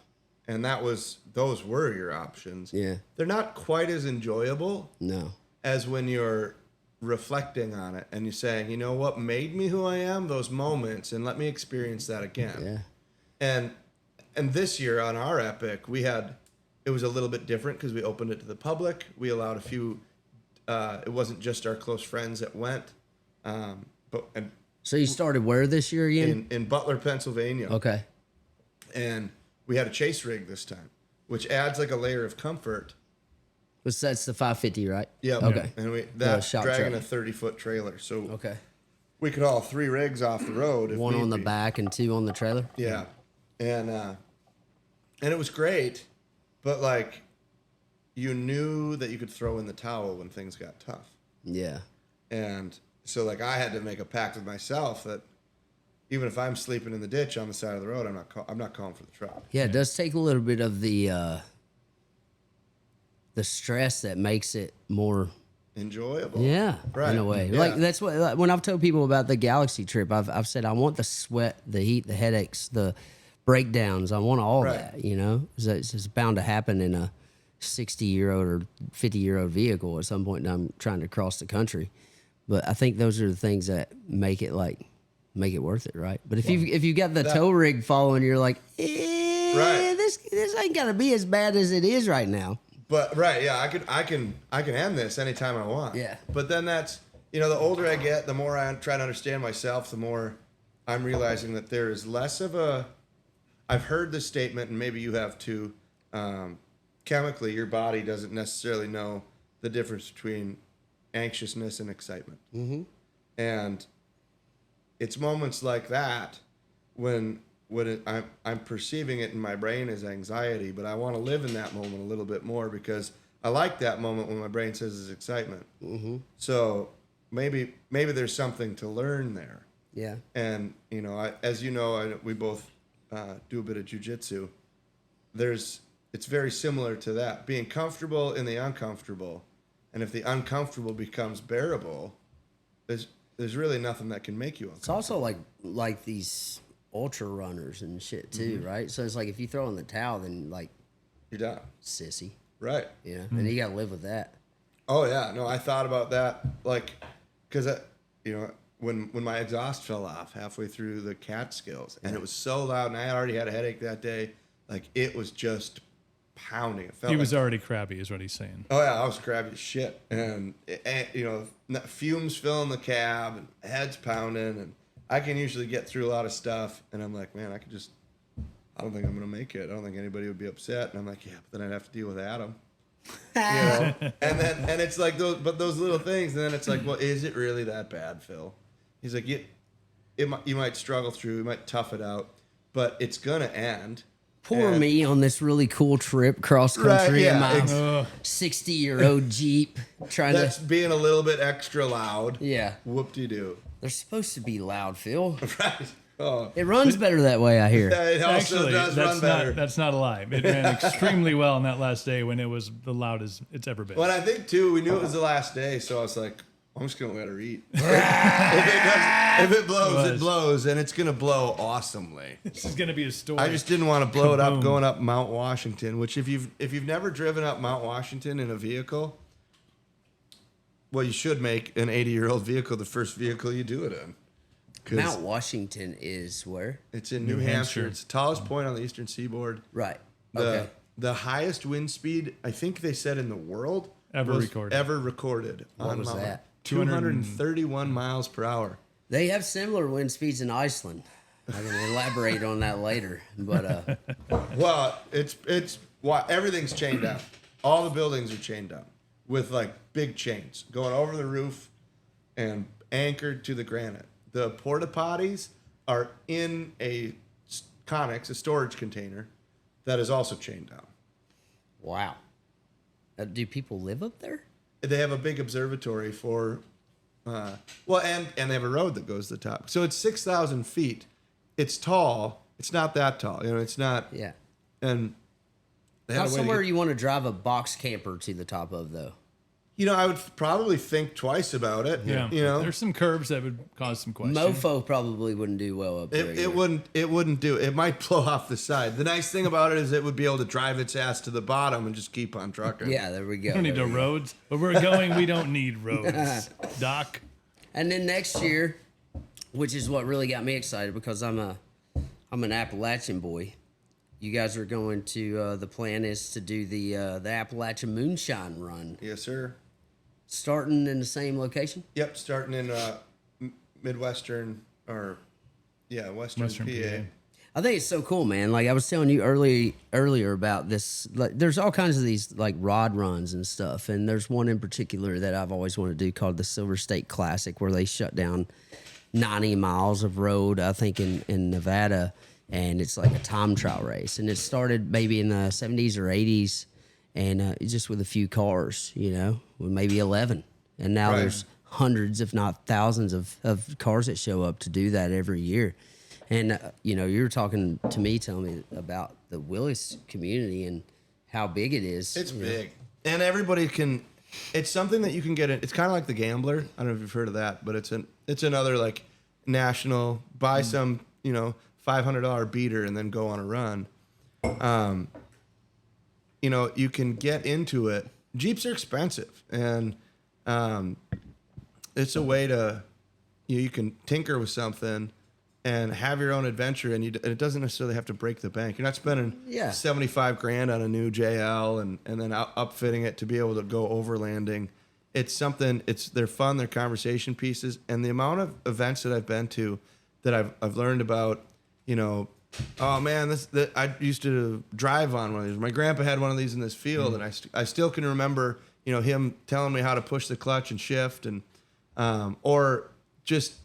and those were your options. Yeah. They're not quite as enjoyable. No. As when you're reflecting on it and you're saying, you know what made me who I am, those moments, and let me experience that again. Yeah. And this year on our Epic, it was a little bit different because we opened it to the public. We allowed a few. It wasn't just our close friends that went, So you started where this year again? in Butler, Pennsylvania. Okay. And we had a chase rig this time, which adds like a layer of comfort. That's the 550, right? Yeah. Okay. And that's shop dragging trailer. a 30-foot trailer. So Okay. we could haul 3 rigs off the road. If One need on the be. back and 2 on the trailer? Yeah. And it was great, but like you knew that you could throw in the towel when things got tough. Yeah. And so like I had to make a pact with myself that even if I'm sleeping in the ditch on the side of the road, I'm not calling for the truck. Yeah, it does take a little bit of the stress that makes it more Enjoyable. in a way. Yeah. Like that's what like, when I've told people about the Galaxy trip, I've said I want the sweat, the heat, the headaches, the breakdowns. I want all that, you know. It's just bound to happen in a 60-year-old or 50-year-old vehicle at some point in time trying to cross the country. But I think those are the things that make it worth it, right? But if you got the tow rig following, you're like, this ain't gotta be as bad as it is right now. But I can end this anytime I want. Yeah. But then that's the older I get, the more I try to understand myself, the more I'm realizing that there is less of a. I've heard this statement, and maybe you have too. Chemically, your body doesn't necessarily know the difference between anxiousness and excitement. Mm-hmm. And it's moments like that when I'm perceiving it in my brain as anxiety, but I want to live in that moment a little bit more because I like that moment when my brain says it's excitement. Mm-hmm. So maybe there's something to learn there. Yeah. And we both do a bit of jujitsu. It's very similar to that, being comfortable in the uncomfortable, and if the uncomfortable becomes bearable, there's really nothing that can make you uncomfortable. It's also like these ultra runners and shit too, right? So it's like if you throw in the towel, then like You're done. sissy, Right. you know, and you got to live with that. Oh yeah, no, I thought about that, like, because when my exhaust fell off halfway through the Catskills, and it was so loud, and I already had a headache that day, like it was just pounding. It felt He was already crabby, is what he's saying. Oh yeah, I was crabby as shit, and fumes filling the cab, and heads pounding, and I can usually get through a lot of stuff, and I'm like, man, I don't think I'm gonna make it. I don't think anybody would be upset, and I'm like, yeah, but then I'd have to deal with Adam. And it's like those little things, and then it's like, well, is it really that bad, Phil? He's like, you might struggle through, you might tough it out, but it's gonna end. Poor me on this really cool trip cross country in my Ugh. 60-year-old Jeep trying That's to. being a little bit extra loud. Yeah, Whoop-de-doo. they're supposed to be loud, Phil. Right. Oh. It runs better that way, I hear. It also Actually, does run better. that's not a lie. It ran extremely well on that last day when it was the loudest it's ever been. But I think too, we knew it was the last day, so I was like, I'm just gonna let her eat. If it blows, it blows, and it's gonna blow awesomely. This is gonna be a story. I just didn't want to blow it up Kaboom. going up Mount Washington. Which if you've never driven up Mount Washington in a vehicle, well, you should make an 80-year-old vehicle the first vehicle you do it in. 'Cause Mount Washington is where? it's in New Hampshire. It's the tallest point on the eastern seaboard. Right. Okay. The highest wind speed, I think they said in the world, Ever was recorded. Ever recorded. What on was Mount that? 231 miles per hour. They have similar wind speeds in Iceland. I can elaborate on that later. But Well, everything's chained down. All the buildings are chained down with like big chains going over the roof and anchored to the granite. The porta potties are in a Conex, a storage container, that is also chained down. wow. Do people live up there? They have a big observatory for, and they have a road that goes to the top. So it's 6,000 feet. It's tall. It's not that tall. It's not. Yeah. And they had Not a way to somewhere get- you want to drive a box camper to the top of, though. I would probably think twice about it. Yeah. There's some curves that would cause some questions. Mofo probably wouldn't do well up there. It wouldn't do. It might blow off the side. The nice thing about it is it would be able to drive its ass to the bottom and just keep on trucking. Yeah, there we go. We don't need no roads. Where we're going, we don't need roads. Doc. And then next year, which is what really got me excited because I'm an Appalachian boy. You guys are going to the plan is to do the Appalachian Moonshine Run. Yes, sir. Starting in the same location? Yep, starting in Western PA. I think it's so cool, man. Like I was telling you earlier about this. Like, there's all kinds of these like rod runs and stuff, and there's one in particular that I've always wanted to do called the Silver State Classic, where they shut down 90 miles of road, I think, in Nevada, and it's like a time trial race, and it started maybe in the 70s or 80s. And just with a few cars, with maybe 11. And now there's hundreds, if not thousands, of cars that show up to do that every year. And, you were talking to me, telling me about the Willis community and how big it is. It's big. And everybody can, it's something that you can get in. It's kind of like the Gambler. I don't know if you've heard of that, but it's another like national, buy some, $500 beater and then go on a run. You can get into it. Jeeps are expensive, and it's a way to, you can tinker with something and have your own adventure, and it doesn't necessarily have to break the bank. You're not spending $75,000 on a new JL and then upfitting it to be able to go overlanding. It's something. They're fun. They're conversation pieces, and the amount of events that I've been to that I've learned about, oh man, I used to drive on one of these. My grandpa had one of these in this field, and I still can remember, him telling me how to push the clutch and shift, and or just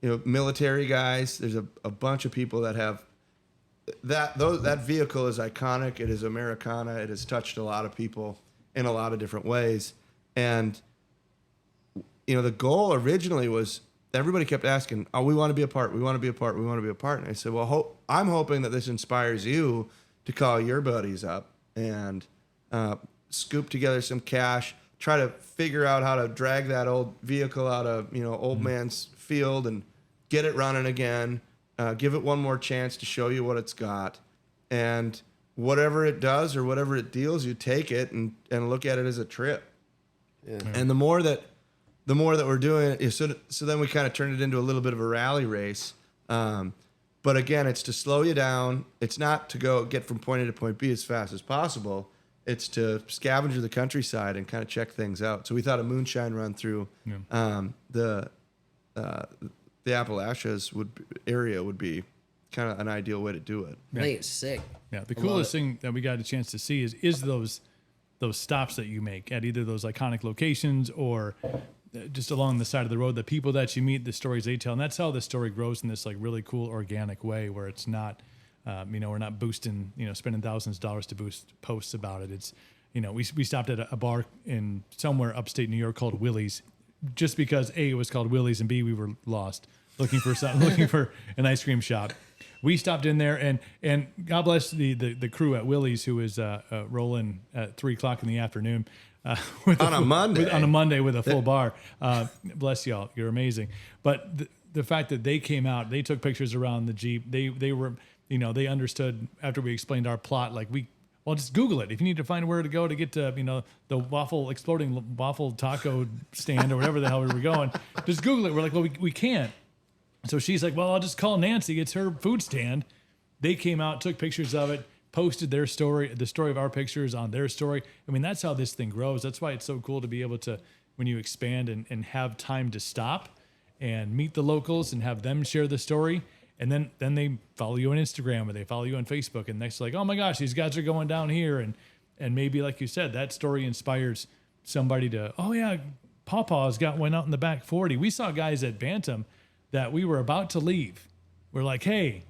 military guys. There's a bunch of people that have that vehicle is iconic. It is Americana. It has touched a lot of people in a lot of different ways, and the goal originally was. Everybody kept asking, "Oh, we want to be a part. We want to be a part. We want to be a part." And I said, "Well, I'm hoping that this inspires you to call your buddies up and scoop together some cash, try to figure out how to drag that old vehicle out of old man's field and get it running again. Give it one more chance to show you what it's got, and whatever it does or whatever it deals, you take it and look at it as a trip. Yeah. And the more that we're doing it, so then we kind of turned it into a little bit of a rally race. But again, it's to slow you down. It's not to go get from point A to point B as fast as possible. It's to scavenge the countryside and kind of check things out. So we thought a moonshine run through the Appalachians area would be kind of an ideal way to do it. I think it's sick. Yeah, the coolest thing that we got a chance to see is those stops that you make at either those iconic locations or just along the side of the road, the people that you meet, the stories they tell. And that's how the story grows in this like really cool organic way where it's not, we're not boosting, spending thousands of dollars to boost posts about it. It's, we stopped at a bar in somewhere upstate New York called Willie's just because A, it was called Willie's, and B, we were lost looking for something, looking for an ice cream shop. We stopped in there, and God bless the crew at Willie's who was rolling at 3:00 in the afternoon. On a Monday with a full bar. Bless y'all. You're amazing. But the fact that they came out, they took pictures around the Jeep. They were, they understood after we explained our plot, like just Google it. If you need to find where to go to get to, the exploding waffle taco stand or whatever the hell we were going, just Google it. We're like, well, we can't. So she's like, well, I'll just call Nancy. It's her food stand. They came out, took pictures of it, posted their story, the story of our pictures on their story. I mean, that's how this thing grows. That's why it's so cool to be able to, when you expand and have time to stop and meet the locals and have them share the story. And then they follow you on Instagram or they follow you on Facebook. And next, like, oh my gosh, these guys are going down here. And maybe, like you said, that story inspires somebody to, oh yeah, Pawpaw's got one out in the back 40. We saw guys at Bantam that we were about to leave. We're like, hey,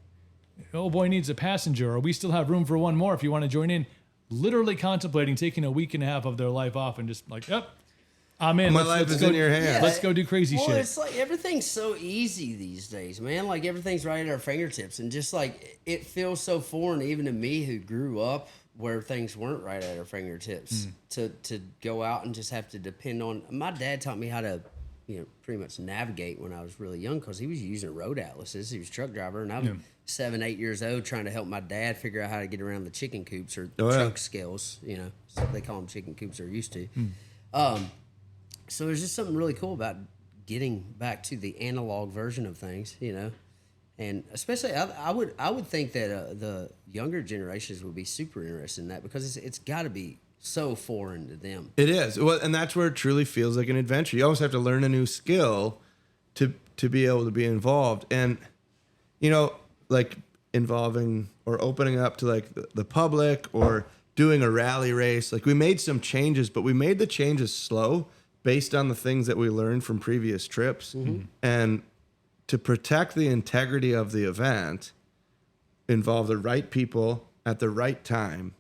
oh boy needs a passenger, or we still have room for one more if you want to join in. Literally contemplating taking a week and a half of their life off and just like, yep, I'm in. My life is in your hands. Yeah, let's go do crazy shit. It's like everything's so easy these days, man. Like everything's right at our fingertips, and just like it feels so foreign even to me who grew up where things weren't right at our fingertips to go out and just have to depend on. My dad taught me how to, pretty much navigate when I was really young because he was using road atlases. He was a truck driver, and I was 7, 8 years old trying to help my dad figure out how to get around the chicken coops or truck scales. So they call them chicken coops or used to. So there's just something really cool about getting back to the analog version of things, and especially I would think that the younger generations would be super interested in that because it's got to be so foreign to them. It is. Well, and that's where it truly feels like an adventure. You always have to learn a new skill to be able to be involved. And, like involving or opening up to like the public or doing a rally race. Like we made some changes, but we made the changes slow based on the things that we learned from previous trips. And to protect the integrity of the event, involve the right people at the right time.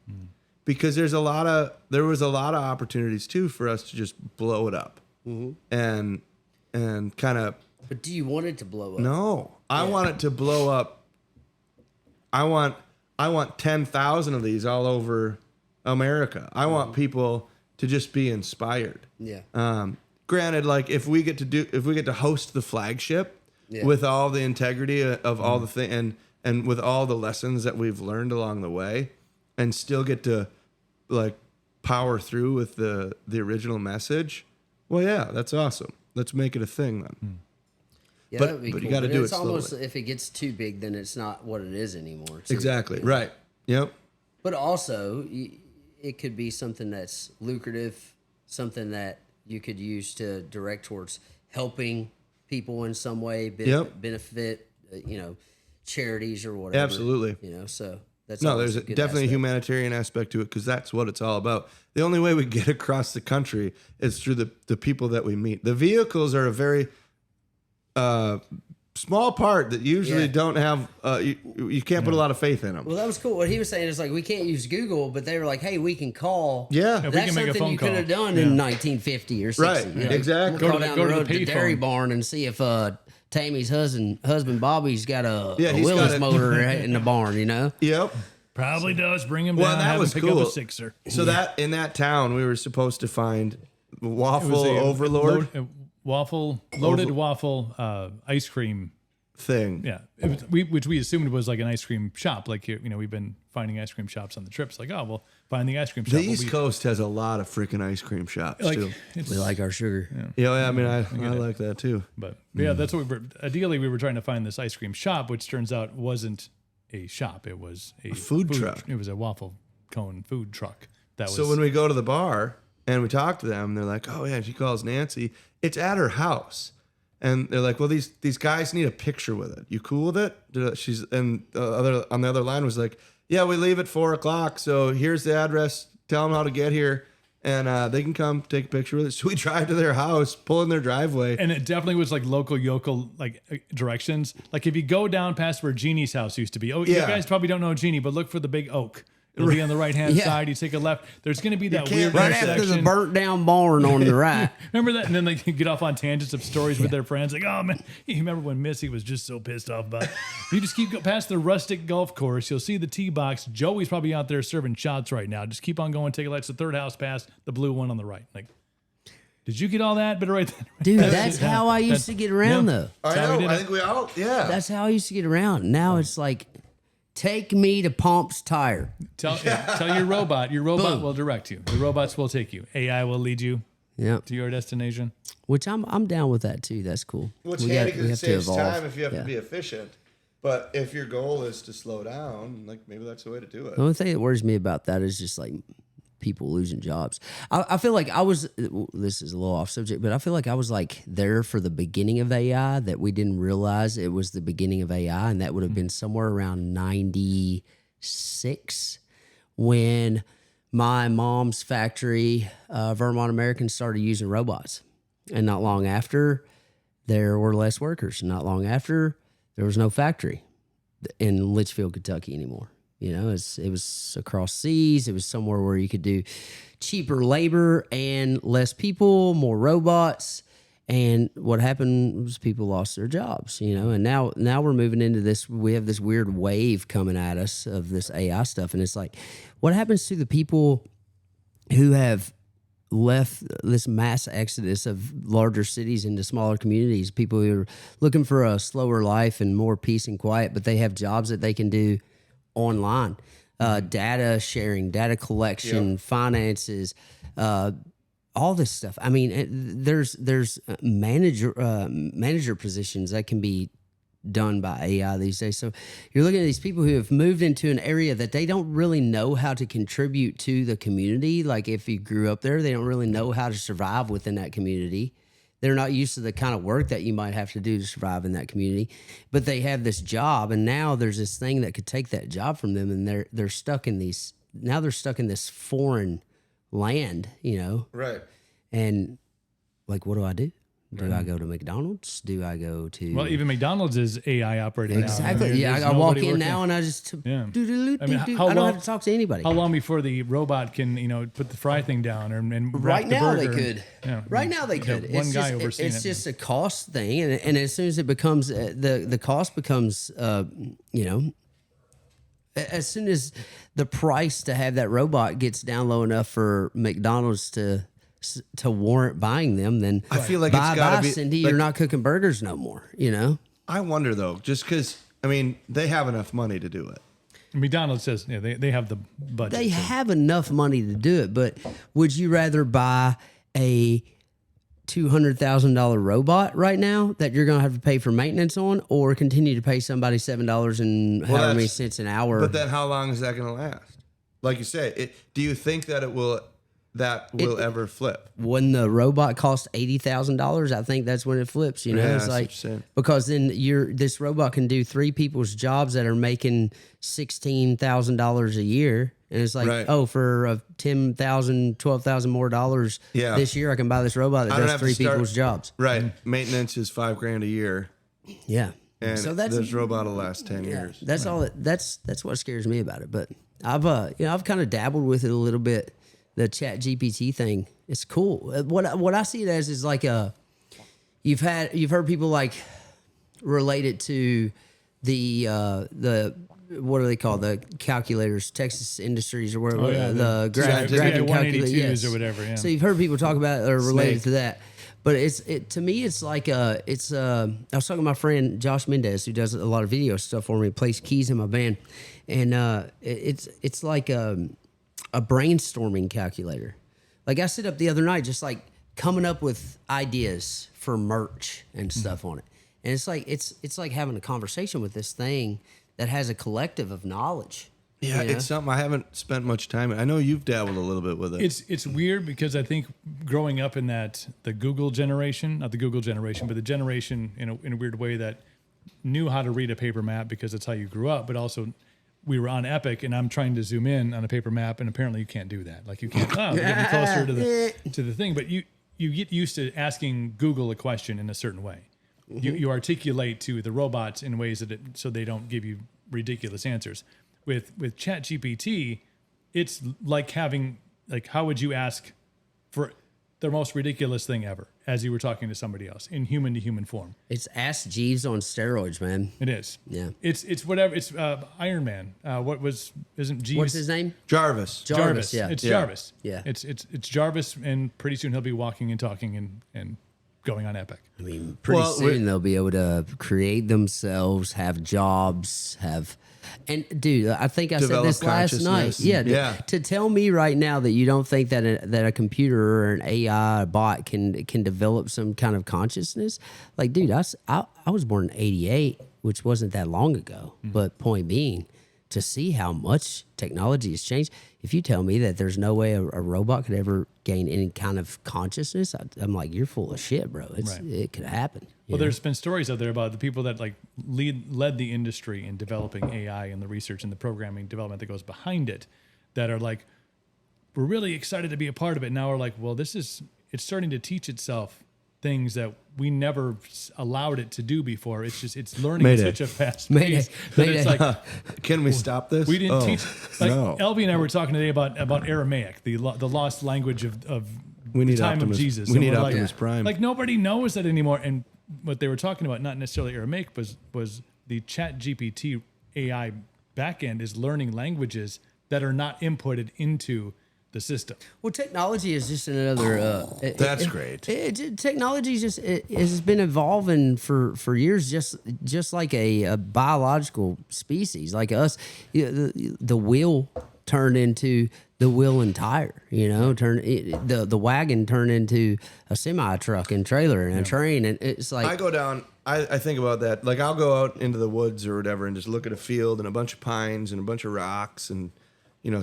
Because there was a lot of opportunities too for us to just blow it up and kind of. But do you want it to blow up? No, I want it to blow up. I want 10,000 of these all over America. I want people to just be inspired. Yeah. Granted, like if we get to host the flagship with all the integrity of all the thing and with all the lessons that we've learned along the way, and still get to like power through with the original message. Well, yeah, that's awesome. Let's make it a thing then. Yeah, but, that would be but cool. you got to do it it's almost slowly. if it gets too big, then it's not what it is anymore. Too. Exactly. Right. Yep. But also, it could be something that's lucrative, something that you could use to direct towards helping people in some way, benefit, charities or whatever. Absolutely. So that's there's definitely a humanitarian aspect to it because that's what it's all about. The only way we get across the country is through the people that we meet. The vehicles are a very small part that usually don't have you can't put a lot of faith in them. Well, that was cool. What he was saying is like we can't use Google, but they were like, "Hey, we can call." Yeah, we that's can make a something phone you call. could have done in 1950 or 60. Right, exactly. We'll call down the road to payphone. the dairy barn and see if Tammy's husband Bobby's got a he's Willis got motor in the barn. Yep. Probably does. Bring him Well, down. that Have was him pick cool. up a sixer. So that in that town, we were supposed to find It was waffle a overlord loaded waffle ice cream thing. Yeah, which we assumed was like an ice cream shop. Like here, we've been finding ice cream shops on the trips. Like, oh, we'll find the ice cream shop. The East Coast has a lot of freaking ice cream shops too. We like our sugar. Yeah, I mean, I like that too. But yeah, that's what ideally we were trying to find this ice cream shop, which turns out wasn't a shop. It was a food truck. It was a waffle cone food truck. So when we go to the bar and we talk to them, they're like, "Oh yeah," she calls Nancy. It's at her house. And they're like, "Well, these guys need a picture with it. You cool with it?" On the other line was like, "Yeah, we leave at 4:00. So here's the address. Tell them how to get here, and they can come take a picture with it." So we drive to their house, pull in their driveway, and it definitely was like local yokel directions. Like if you go down past where Jeannie's house used to be, you guys probably don't know Jeannie, but look for the big oak. It'll be on the right hand side. You take a left. There's going to be that weird right intersection. after the burnt down barn on the right. Remember that? And then they get off on tangents of stories with their friends. Like, oh man, you remember when Missy was just so pissed off about it? You just keep past the rustic golf course. You'll see the tee box. Joey's probably out there serving shots right now. Just keep on going. Take a left. It's the third house past the blue one on the right. Like, did you get all that? But right there. Dude, that's how I used to get around though. I know. I think we all. Yeah. That's how I used to get around. Now it's like, take me to Pomp's Tire. Tell your robot. Your robot Boom. will direct you. The robots will take you. AI will lead you Yeah. to your destination. Which I'm down with that too. That's cool. Well, it's handy because it saves time if you have to be efficient. But if your goal is to slow down, like maybe that's the way to do it. The only thing that worries me about that is just like people losing jobs. I feel like I was, this is a little off subject, but I feel like I was like there for the beginning of AI that we didn't realize it was the beginning of AI. And that would have been somewhere around 96 when my mom's factory, Vermont American, started using robots. And not long after, there were less workers. Not long after, there was no factory in Litchfield, Kentucky anymore. It was across seas. It was somewhere where you could do cheaper labor and less people, more robots. And what happened was people lost their jobs, you know, and now we're moving into this. We have this weird wave coming at us of this AI stuff. And it's like, what happens to the people who have left this mass exodus of larger cities into smaller communities, people who are looking for a slower life and more peace and quiet, but they have jobs that they can do online, data sharing, data collection, finances, all this stuff. I mean, there's manager positions that can be done by AI these days. So you're looking at these people who have moved into an area that they don't really know how to contribute to the community. Like if you grew up there, they don't really know how to survive within that community. They're not used to the kind of work that you might have to do to survive in that community, but they have this job, and now there's this thing that could take that job from them, and they're stuck in these. Now they're stuck in this foreign land, you know. Right. And like, what do I do? Do I go to McDonald's? Do I go to? Well, even McDonald's is AI operated now. Exactly. I mean, yeah, there's I walk nobody in working. now and I just Yeah. I mean, how don't long- have to talk to anybody. How long before the robot can, you know, put the fry thing down and wrap Right the now they burger? could. Yeah. Right now they You have could. One It's guy just, overseeing it's it. just a cost thing, and as soon as it becomes the cost becomes, you know, as soon as the price to have that robot gets down low enough for McDonald's to warrant buying them, then I feel like it's bye gotta bye, be Cindy. like- You're not cooking burgers no more. You know. I wonder though, just because I mean they have enough money to do it. McDonald's says they have the budget. They so- have enough money to do it, but would you rather buy a $200,000 robot right now that you're going to have to pay for maintenance on, or continue to pay somebody $7 and however many that's- cents an hour? But then how long is that going to last? Like you say, do you think that it will ever flip? When the robot costs $80,000, I think that's when it flips. You know, Yeah, it's that's like what you're saying. because then this robot can do 3 people's jobs that are making $16,000 a year, and it's like, Right. oh, for $10,000, $12,000 more dollars Yeah. this year, I can buy this robot that I don't does have to 3 start- people's jobs. Right. Maintenance is $5,000 a year, Yeah, and so that's this robot will last 10 years. That's all. That's what scares me about it. But I've kind of dabbled with it a little bit. The Chat GPT thing, it's cool. What I see it as is like you've heard people like relate it to the what do they call the calculators, Texas Industries or whatever, the graphing calculators 182s or whatever. Yeah. So you've heard people talk about it or related Snake. to that. But to me, it's like I was talking to my friend Josh Mendez, who does a lot of video stuff for me, plays keys in my band, and it's like a brainstorming calculator. Like I sit up the other night just like coming up with ideas for merch and stuff on it, and it's like having a conversation with this thing that has a collective of knowledge. Yeah, you know? it's something I haven't spent much time in. I know you've dabbled a little bit with it. It's weird because I think growing up in the Google generation, not the Google generation, but the generation in a weird way that knew how to read a paper map because that's how you grew up, but also we were on Epic and I'm trying to zoom in on a paper map and apparently you can't do that. Like you can't, we're getting closer to the thing, but you get used to asking Google a question in a certain way. You articulate to the robots in ways so they don't give you ridiculous answers. With ChatGPT, it's like having how would you ask for the most ridiculous thing ever as you were talking to somebody else in human to human form? It's Ask Jeeves on steroids, man. It is. Yeah. It's whatever. It's Iron Man. Isn't Jeeves? What's his name? Jarvis. Jarvis, yeah. It's Yeah. Jarvis. Yeah. It's Jarvis, and pretty soon he'll be walking and talking and going on Epic. I mean, pretty soon they'll be able to create themselves, have jobs, and dude, I think I said Develop this last night. consciousnness. Yeah, dude, Yeah. to tell me right now that you don't think that a computer or an AI bot can develop some kind of consciousness, like, dude, I was born in '88, which wasn't that long ago. But point being, to see how much technology has changed. If you tell me that there's no way a robot could ever gain any kind of consciousness, I'm like, you're full of shit, bro. It could happen. Well, there's been stories out there about the people that led the industry in developing AI and the research and the programming development that goes behind it, that are like, we're really excited to be a part of it. Now we're like, well, it's starting to teach itself things that we never allowed it to do before. It's learning at such a fast pace that it's like, Can we stop this? we didn't teach. Like no. Elvie and I were talking today about Aramaic, the lost language of We need time Optimus. of Jesus. We And need we're Optimus Prime. Like nobody knows that anymore. And what they were talking about, not necessarily Aramaic, was the Chat GPT AI backend is learning languages that are not inputted into the system. Well, technology is just another. That's great. Technology has been evolving for years, just like a biological species, like us. The wheel turned into the wheel and tire. The wagon turned into a semi truck and trailer and a train, and it's like I go down. I think about that. Like I'll go out into the woods or whatever and just look at a field and a bunch of pines and a bunch of rocks and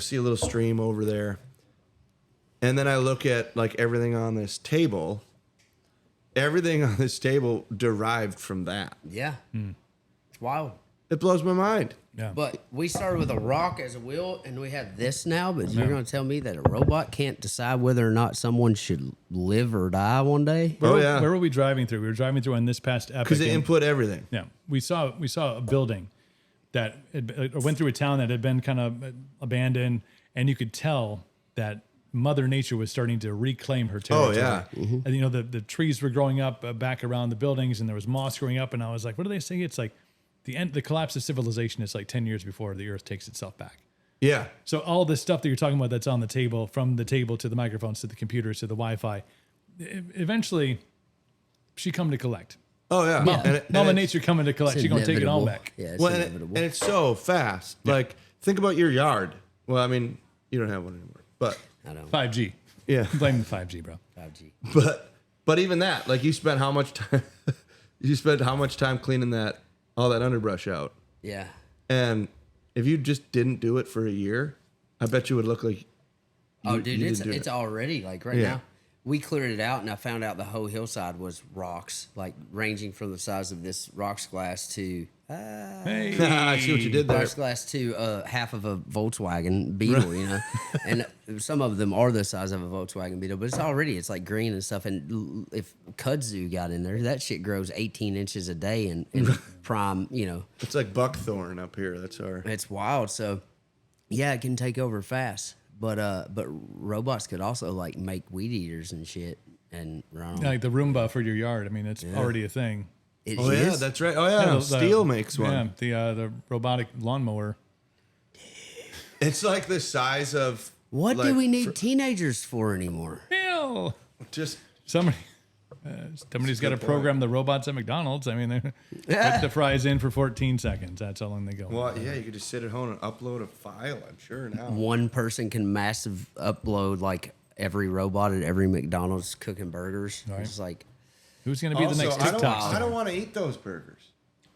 see a little stream over there. And then I look at like everything on this table. Everything on this table derived from that. yeah, it's wild. It blows my mind. Yeah. But we started with a rock as a wheel, and we have this now. But you're going to tell me that a robot can't decide whether or not someone should live or die one day? Where were we driving through? We were driving through on this past epic. Because they input everything. Yeah, we saw a building that went through a town that had been kind of abandoned, and you could tell that Mother Nature was starting to reclaim her territory. Oh yeah, And the trees were growing up back around the buildings, and there was moss growing up. And I was like, what do they say? It's like the collapse of civilization is like 10 years before the Earth takes itself back. yeah. So all this stuff that you're talking about that's on the table, from the table to the microphones to the computers to the Wi-Fi, eventually she come to collect. Oh yeah. Yeah. Mama Nature coming to collect. It's She's going to take it all inevitable. back. Yeah, it's Well, and inevitable. it's so fast. Like think about your yard. Well, I mean, you don't have one anymore, but I don't. 5G. yeah. Blame the 5G, bro. 5G. But even that, like you spent how much time? You spent how much time cleaning all that underbrush out? Yeah. And if you just didn't do it for a year, I bet you would look like. Oh, dude, you it's didn't do it's it. already like right Yeah. now. We cleared it out, and I found out the whole hillside was rocks, like ranging from the size of this rocks glass to Hey. I see what you did there. rocks glass to half of a Volkswagen Beetle, and some of them are the size of a Volkswagen Beetle, but it's like green and stuff. And if kudzu got in there, that shit grows 18 inches a day in prime, It's like buckthorn up here. That's our. It's wild. So, yeah, it can take over fast. But robots could also like make weed eaters and shit and run 'em. Like the Roomba for your yard. I mean, it's already a thing. It Oh yeah, is. that's right. Oh yeah, Steel makes one. Yeah, the robotic lawnmower. It's like the size of. What like, do we need teenagers for anymore? Ew. Just Somebody's got to program the robots at McDonald's. I mean, they put the fries in for 14 seconds. That's how long they go. well, yeah, you could just sit at home and upload a file. I'm sure now. One person can massive upload like every robot at every McDonald's cooking burgers. Right. It's like, Who's going to be the next I TikTok don't star? want to eat those burgers.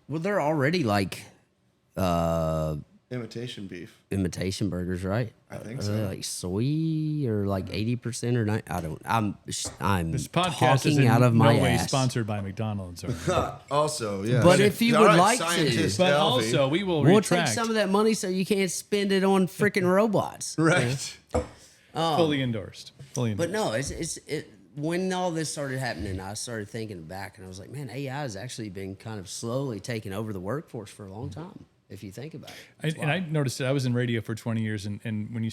well, they're already like Imitation beef. imitation burgers, right? I think Are so. they like soy or like 80% or 90? I don't. I'm This podcast is talking in out of my no way ass. sponsored by McDonald's. Or Also, yeah. But if you All would right, like to- scientist but Elvie. also, we will We'll retract. take some of that money so you can't spend it on freaking robots. right. Fully endorsed. Fully But endorsed. no, when all this started happening, I started thinking back and I was like, man, AI has actually been kind of slowly taking over the workforce for a long time, if you think about it. And I noticed that I was in radio for 20 years, and when you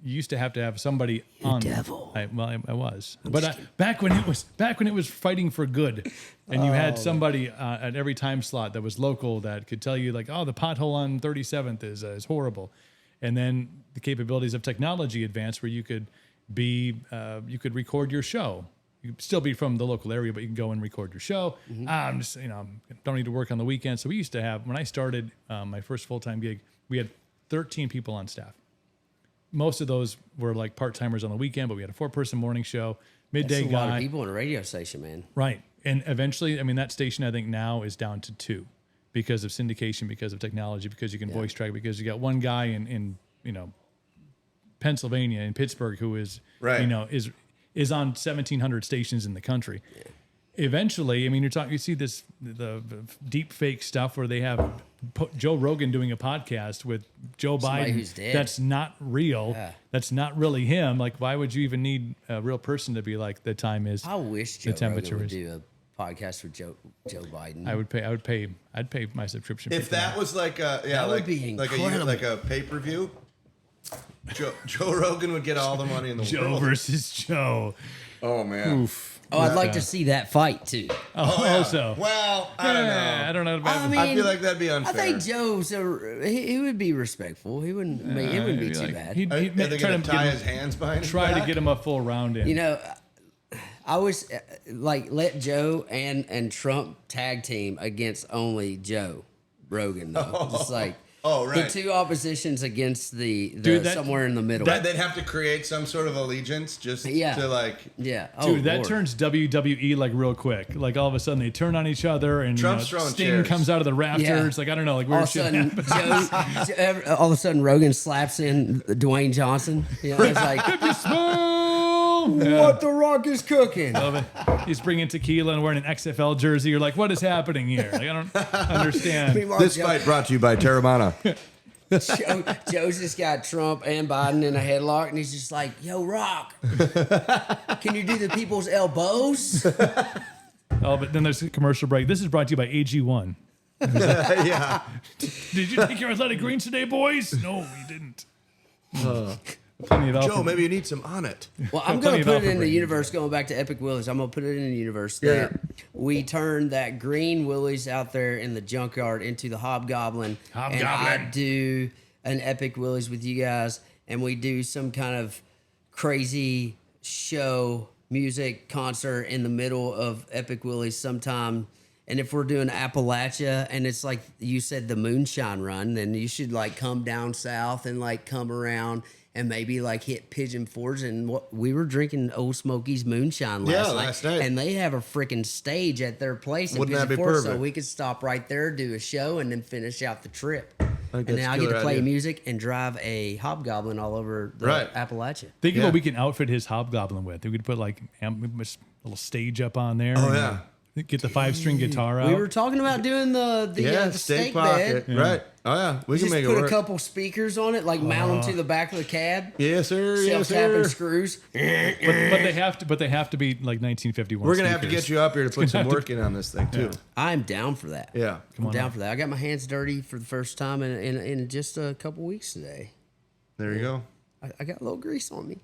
used to have somebody on. devil. I was, but back when it was fighting for good, and you had somebody at every time slot that was local that could tell you like, oh, the pothole on 37th is horrible, and then the capabilities of technology advanced where you could record your show. You could still be from the local area, but you can go and record your show. I'm just, don't need to work on the weekends. So we used to have, when I started my first full-time gig, we had 13 people on staff. Most of those were like part-timers on the weekend, but we had a 4-person morning show, midday That's a lot of guy. people in a radio station, man. Right. And eventually, I mean, that station I think now is down to 2 because of syndication, because of technology, because you can voice track, because you got one guy in Pennsylvania, in Pittsburgh, who is, Right. is on 1,700 stations in the country. Yeah. Eventually, I mean, you see the deep fake stuff where they have Joe Rogan doing a podcast with Joe Somebody Biden. who's dead. That's not real. Yeah. That's not really him. Like, why would you even need a real person to be like, the time is? I wish Joe temperature Rogan would is- do a podcast for Joe Biden. I'd pay my subscription. If fee for that was like a That would be like incredible. like a pay-per-view, Joe Rogan would get all the money in the Joe world. versus Joe. Oh man. Oof. Oh, I'd like to see that fight too. Also. Well, I don't know. I don't know about I mean, I feel like that'd be I unfair. think Joe's he would be respectful. He wouldn't. It wouldn't be too bad. He'd Are they try gonna to tie get his hands behind his try to back? get him a full round in. You know, I was like, let Joe and Trump tag team against only Joe Rogan though. Just like. Oh, right. The two oppositions against the Dude, that- somewhere in the middle. They'd have to create some sort of allegiance just Yeah. to like. yeah. Dude, Oh, that Lord. turns WWE like real quick. Like all of a sudden they turn on each other and Trump's throwing Sting chairs. comes out of the rafters. Yeah. Like I don't know, like All weird of a shit sudden, happens. all of a sudden, Rogan slaps in Dwayne Johnson. You know, it's like, what the Rock is cooking. Love it. He's bringing tequila and wearing an XFL jersey. You're like, what is happening here? Like I don't understand. Meanwhile, This Joe- fight brought to you by Terramana. Joe's just got Trump and Biden in a headlock, and he's just like, "Yo, Rock, can you do the people's elbows?" Oh, but then there's a commercial break. This is brought to you by AG1. Yeah. Did you take your athletic greens today, boys? No, we didn't. Plenty of alpha. Joe, maybe you need some on it. Well, I'm Plenty going of to put it alpha in the brain. universe. Going back to Epic Willies, I'm going to put it in the universe Yeah, that we turned that green Willies out there in the junkyard into the Hobgoblin, and I do an Epic Willies with you guys, and we do some kind of crazy show, music concert in the middle of Epic Willies sometime. And if we're doing Appalachia and it's like you said, the moonshine run, then you should like come down south and like come around and maybe like hit Pigeon Forge. And what we were drinking Old Smoky's moonshine last night. And they have a freaking stage at their place in Wouldn't that Pigeon be Forge, so perfect? we could stop right there, do a show, and then finish out the trip. And that's then I a get to killer play idea. music and drive a Hobgoblin all over the Right. Appalachia. Think of Yeah. what we can outfit his Hobgoblin with. We could put like a little stage up on there. Oh, and, yeah. Get the 5-string guitar out. We were talking about doing the steak pocket. bed. Right. Oh, yeah. We can Just make it put work. a couple speakers on it, like mount them to the back of the cab. Yes, sir. Yes, Self-tapping sir. screws. but they have to be like 1951. We're going to have to speakers. get you up here to put some work in on this thing, too. I'm down for that. Yeah. I'm down for that. I got my hands dirty for the first time in just a couple weeks today. There you go. I got a little grease on me.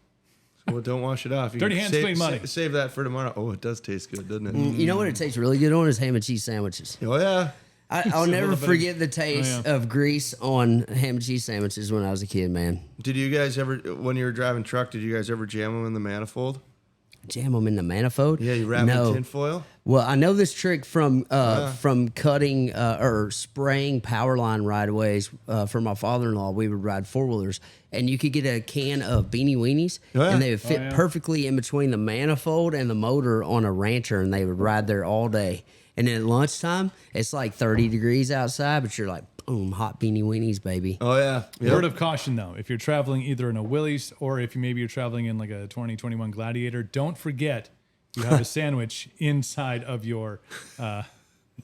Well, don't wash it off. You Dirty can hands, save, clean money. Save that for tomorrow. Oh, it does taste good, doesn't it? You know what it tastes really good on is ham and cheese sandwiches. Oh, yeah. I'll never little bit of- forget the taste of grease on ham and cheese sandwiches when I was a kid, man. Did you guys ever, when you were driving truck, did you guys ever jam them in the manifold? Jam them in the manifold? Yeah, you wrap them No. in tinfoil? Well, I know this trick from cutting or spraying power line right of ways for my father-in-law. We would ride four-wheelers, and you could get a can of Beanie Weenies, yeah. and they would fit perfectly in between the manifold and the motor on a Rancher, and they would ride there all day. And then at lunchtime, it's like 30 degrees outside, but you're like, boom, hot Beanie Weenies, baby. Oh, yeah. Yep. Word of caution though, if you're traveling either in a Willys or if you're traveling in like a 2021 Gladiator, don't forget you have a sandwich inside of your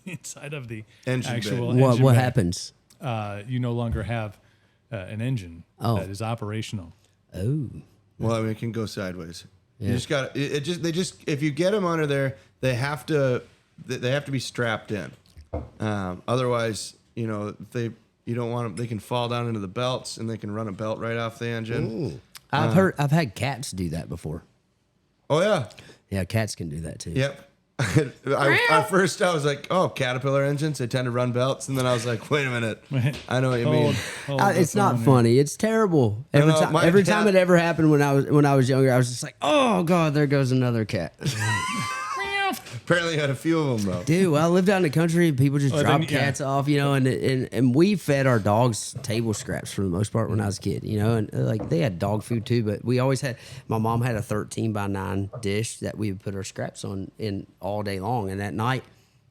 inside of the Engine actual bay. engine What bay. happens? You no longer have an engine that is operational. Oh. Well, I mean, it can go sideways. You just got if you get them under there, they have to be strapped in. Otherwise, you don't want them. They can fall down into the belts, and they can run a belt right off the engine. I've had cats do that before. Oh yeah, Yeah, cats can do that too. yep. At first, I was like, "Oh, Caterpillar engines. They tend to run belts," and then I was like, "Wait a minute, I know what you mean." It's not funny. It's terrible. Every know, time, my every cat- time it ever happened when I was younger, I was just like, "Oh God, there goes another cat." Apparently, I had a few of them though. Dude, well, I lived out in the country, and people just Well, drop then, yeah. cats off, and we fed our dogs table scraps for the most part when I was a kid, and like they had dog food too, but we always had. My mom had a 13x9 dish that we would put our scraps on in all day long, and at night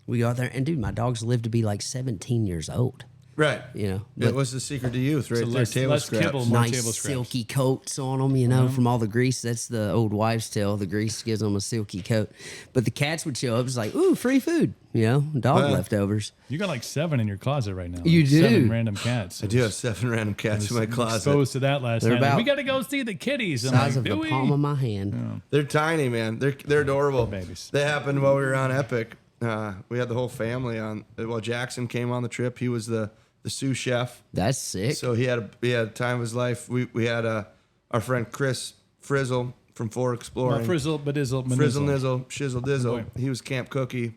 we go out there, and dude, my dogs lived to be like 17 years old. Right. It It was the secret to youth, right there. less- Table less scraps. kibble, more nice table scraps. silky coats on them, from all the grease. That's the old wives' tale. The grease gives them a silky coat. But the cats would show up. It's like, ooh, free food, dog leftovers. You got like 7 in your closet right now. You Like do. 7 random cats. I do have 7 random cats in my closet. Exposed to that last They're night. Like, about we got to go see the kitties. I'm Size like, of the "Do we?" palm of my hand. They're tiny, man. They're adorable. Babies. They happened while we were on Epic. We had the whole family on. Well, Jackson came on the trip. He was the the sous chef. That's sick. So he had a time of his life. We had our friend Chris Frizzle from Four Exploring. Well, Frizzle, Bedizzle, Frizzle Manizzle. Nizzle, Shizzle Dizzle. He was Camp Cookie,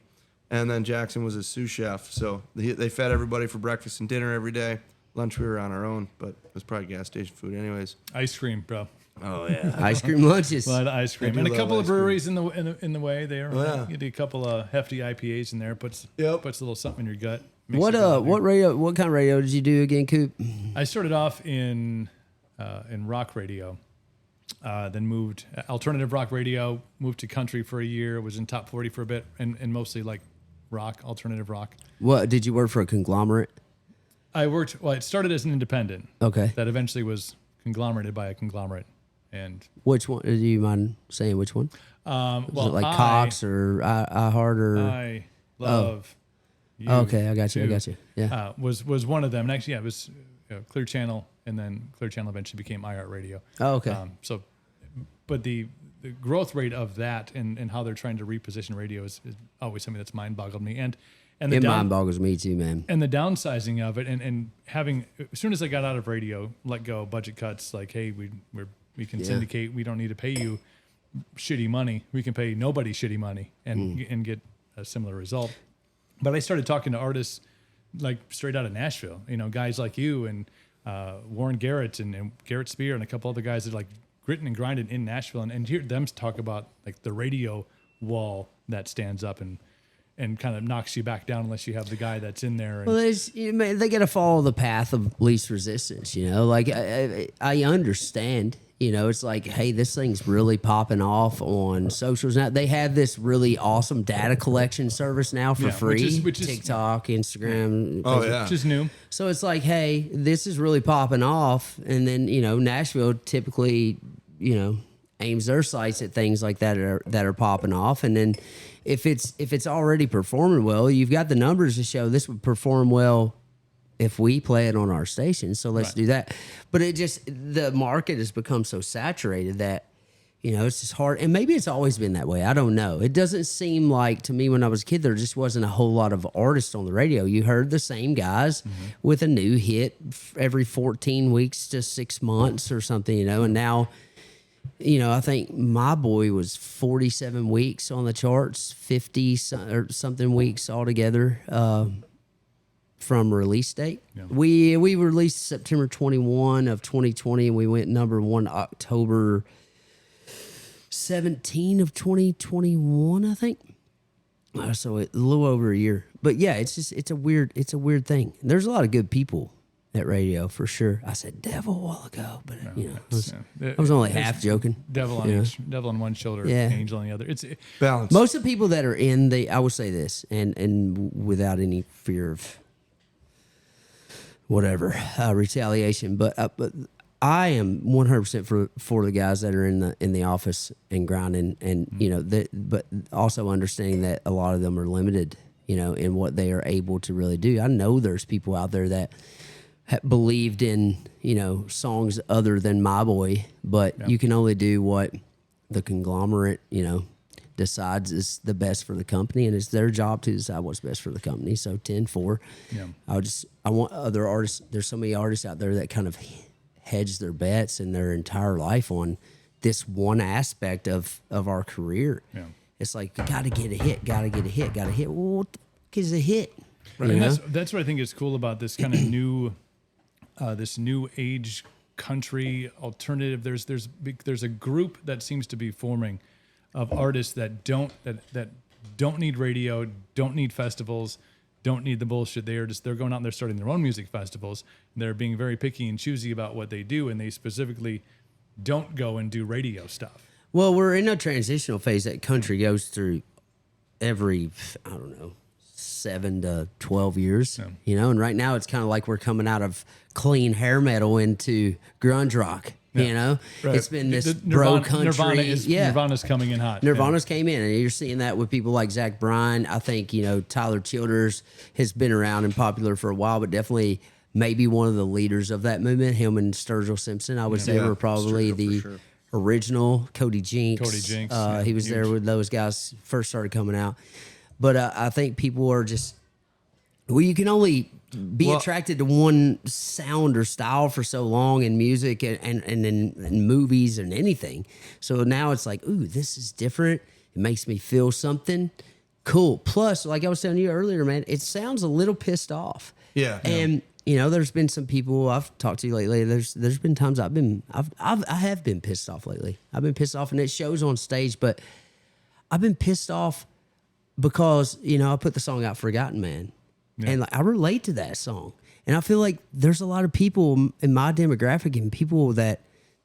and then Jackson was his sous chef. So they fed everybody for breakfast and dinner every day. Lunch we were on our own, but it was probably gas station food anyways. Ice cream, bro. Oh yeah, Ice cream lunches. A lot of ice cream I and do a love couple of ice cream. breweries in the way there. yeah. You do a couple of hefty IPAs in there. Puts a little something in your gut. makes What it go in there. what kind of radio did you do again, Coop? I started off in rock radio, then moved alternative rock radio. Moved to country for a year. Was in top 40 for a bit, and mostly like rock, alternative rock. What did you work for a conglomerate? I worked. Well, it started as an independent. Okay. That eventually was conglomerated by a conglomerate, and Which one? Do you mind saying which one? well, Was it like Cox or iHeart or? I love. You Okay, I got you. I too. got you. Yeah. Was one of them. And actually, yeah, it was Clear Channel, and then Clear Channel eventually became iHeart Radio. Oh, okay. But the growth rate of that and how they're trying to reposition radio is always something that's mind boggled me. And the It mind boggles me too, man. and the downsizing of it, and having as soon as I got out of radio, let go, budget cuts. Like, hey, we can syndicate. We don't need to pay you shitty money. We can pay nobody shitty money and get a similar result. But I started talking to artists like straight out of Nashville, guys like you and Warren Garrett and Garrett Spear and a couple other guys that like gritting and grinding in Nashville, and hear them talk about like the radio wall that stands up and kind of knocks you back down unless you have the guy that's in there. And, Well, they got to follow the path of least resistance, Like I understand, it's like, hey, this thing's really popping off on socials now. They have this really awesome data collection service now for free, which is TikTok, Instagram. Oh Facebook. yeah. which is new. So it's like, hey, this is really popping off, and then Nashville typically, aims their sights at things like that are popping off, and then if it's already performing well, you've got the numbers to show this would perform well if we play it on our station. So let's do that. But the market has become so saturated that it's just hard, and maybe it's always been that way. I don't know. It doesn't seem like to me when I was a kid there just wasn't a whole lot of artists on the radio. You heard the same guys with a new hit every 14 weeks to 6 months or something, and now. I think My Boy was 47 weeks on the charts, 50 or something weeks altogether from release date. Yeah. We released September 21 of 2020, and we went number one October 17 of 2021, I think. So a little over a year. But yeah, it's a weird thing. There's a lot of good people at radio for sure. I said devil a while ago, but I was only half joking. Devil on one shoulder, angel on the other. It's Balance. Most of the people that are I will say this, and without any fear of whatever retaliation, but I am 100% for the guys that are in the office and grinding, and but also understanding that a lot of them are limited, in what they are able to really do. I know there's people out there that believed in songs other than My Boy, but you can only do what the conglomerate decides is the best for the company, and it's their job to decide what's best for the company. So 10-4. I want other artists. There's so many artists out there that kind of hedge their bets in their entire life on this one aspect of our career. It's like, gotta get a hit. Well, what the fuck is a hit? Right. And that's what I think is cool about this kind of new this new age country alternative. There's a group that seems to be forming of artists that don't need radio, don't need festivals, don't need the bullshit. They're going out and they're starting their own music festivals. And they're being very picky and choosy about what they do, and they specifically don't go and do radio stuff. Well, we're in a transitional phase that country goes through every 7 to 12 years, and right now it's kind of like we're coming out of clean hair metal into grunge rock. Right. It's been this bro country. Nirvana's coming in hot. Nirvana's came in, and you're seeing that with people like Zach Bryan. I think Tyler Childers has been around and popular for a while, but definitely maybe one of the leaders of that movement. Him and Sturgill Simpson, I would say, were probably the original. Cody Jinks. He was there when those guys first started coming out. But I think people are just, you can only be attracted to one sound or style for so long in music and in movies and anything. So now it's like, ooh, this is different. It makes me feel something cool. Plus, like I was telling you earlier, man, it sounds a little pissed off. Yeah. And you know, there's been some people I've talked to lately. There's been times I have been pissed off lately. I've been pissed off, and it shows on stage. But I've been pissed off because, you know, I put the song out "Forgotten Man," and like, I relate to that song, and I feel like there's a lot of people in my demographic and people that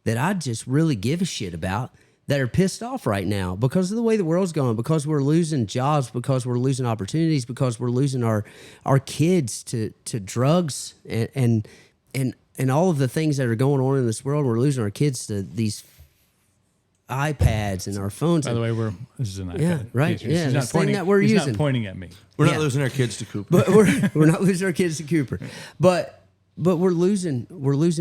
I just really give a shit about that are pissed off right now because of the way the world's going, because we're losing jobs, because we're losing opportunities, because we're losing our kids to drugs and all of the things that are going on in this world. We're losing our kids to these iPads and our phones. By the way, this is an iPad. Yeah, right. He's Yeah, not the thing pointing, that we're he's using. not pointing at me. We're not losing our kids to Cooper. But we're not losing our kids to Cooper. But we're losing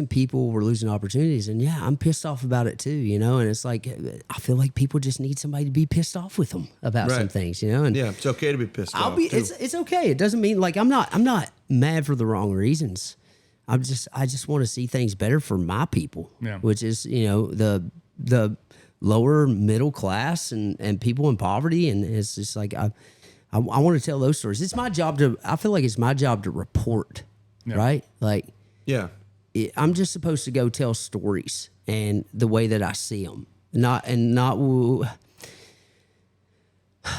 people, we're losing opportunities, and yeah, I'm pissed off about it too, you know. And it's like I feel like people just need somebody to be pissed off with them about some things, you know. And yeah, it's okay to be pissed off. It's okay. It doesn't mean like I'm not mad for the wrong reasons. I just want to see things better for my people, which is, you know, the lower middle class and people in poverty, and it's just like I want to tell those stories. It's my job I feel like it's my job to report. Right? Like, I'm just supposed to go tell stories and the way that I see them, not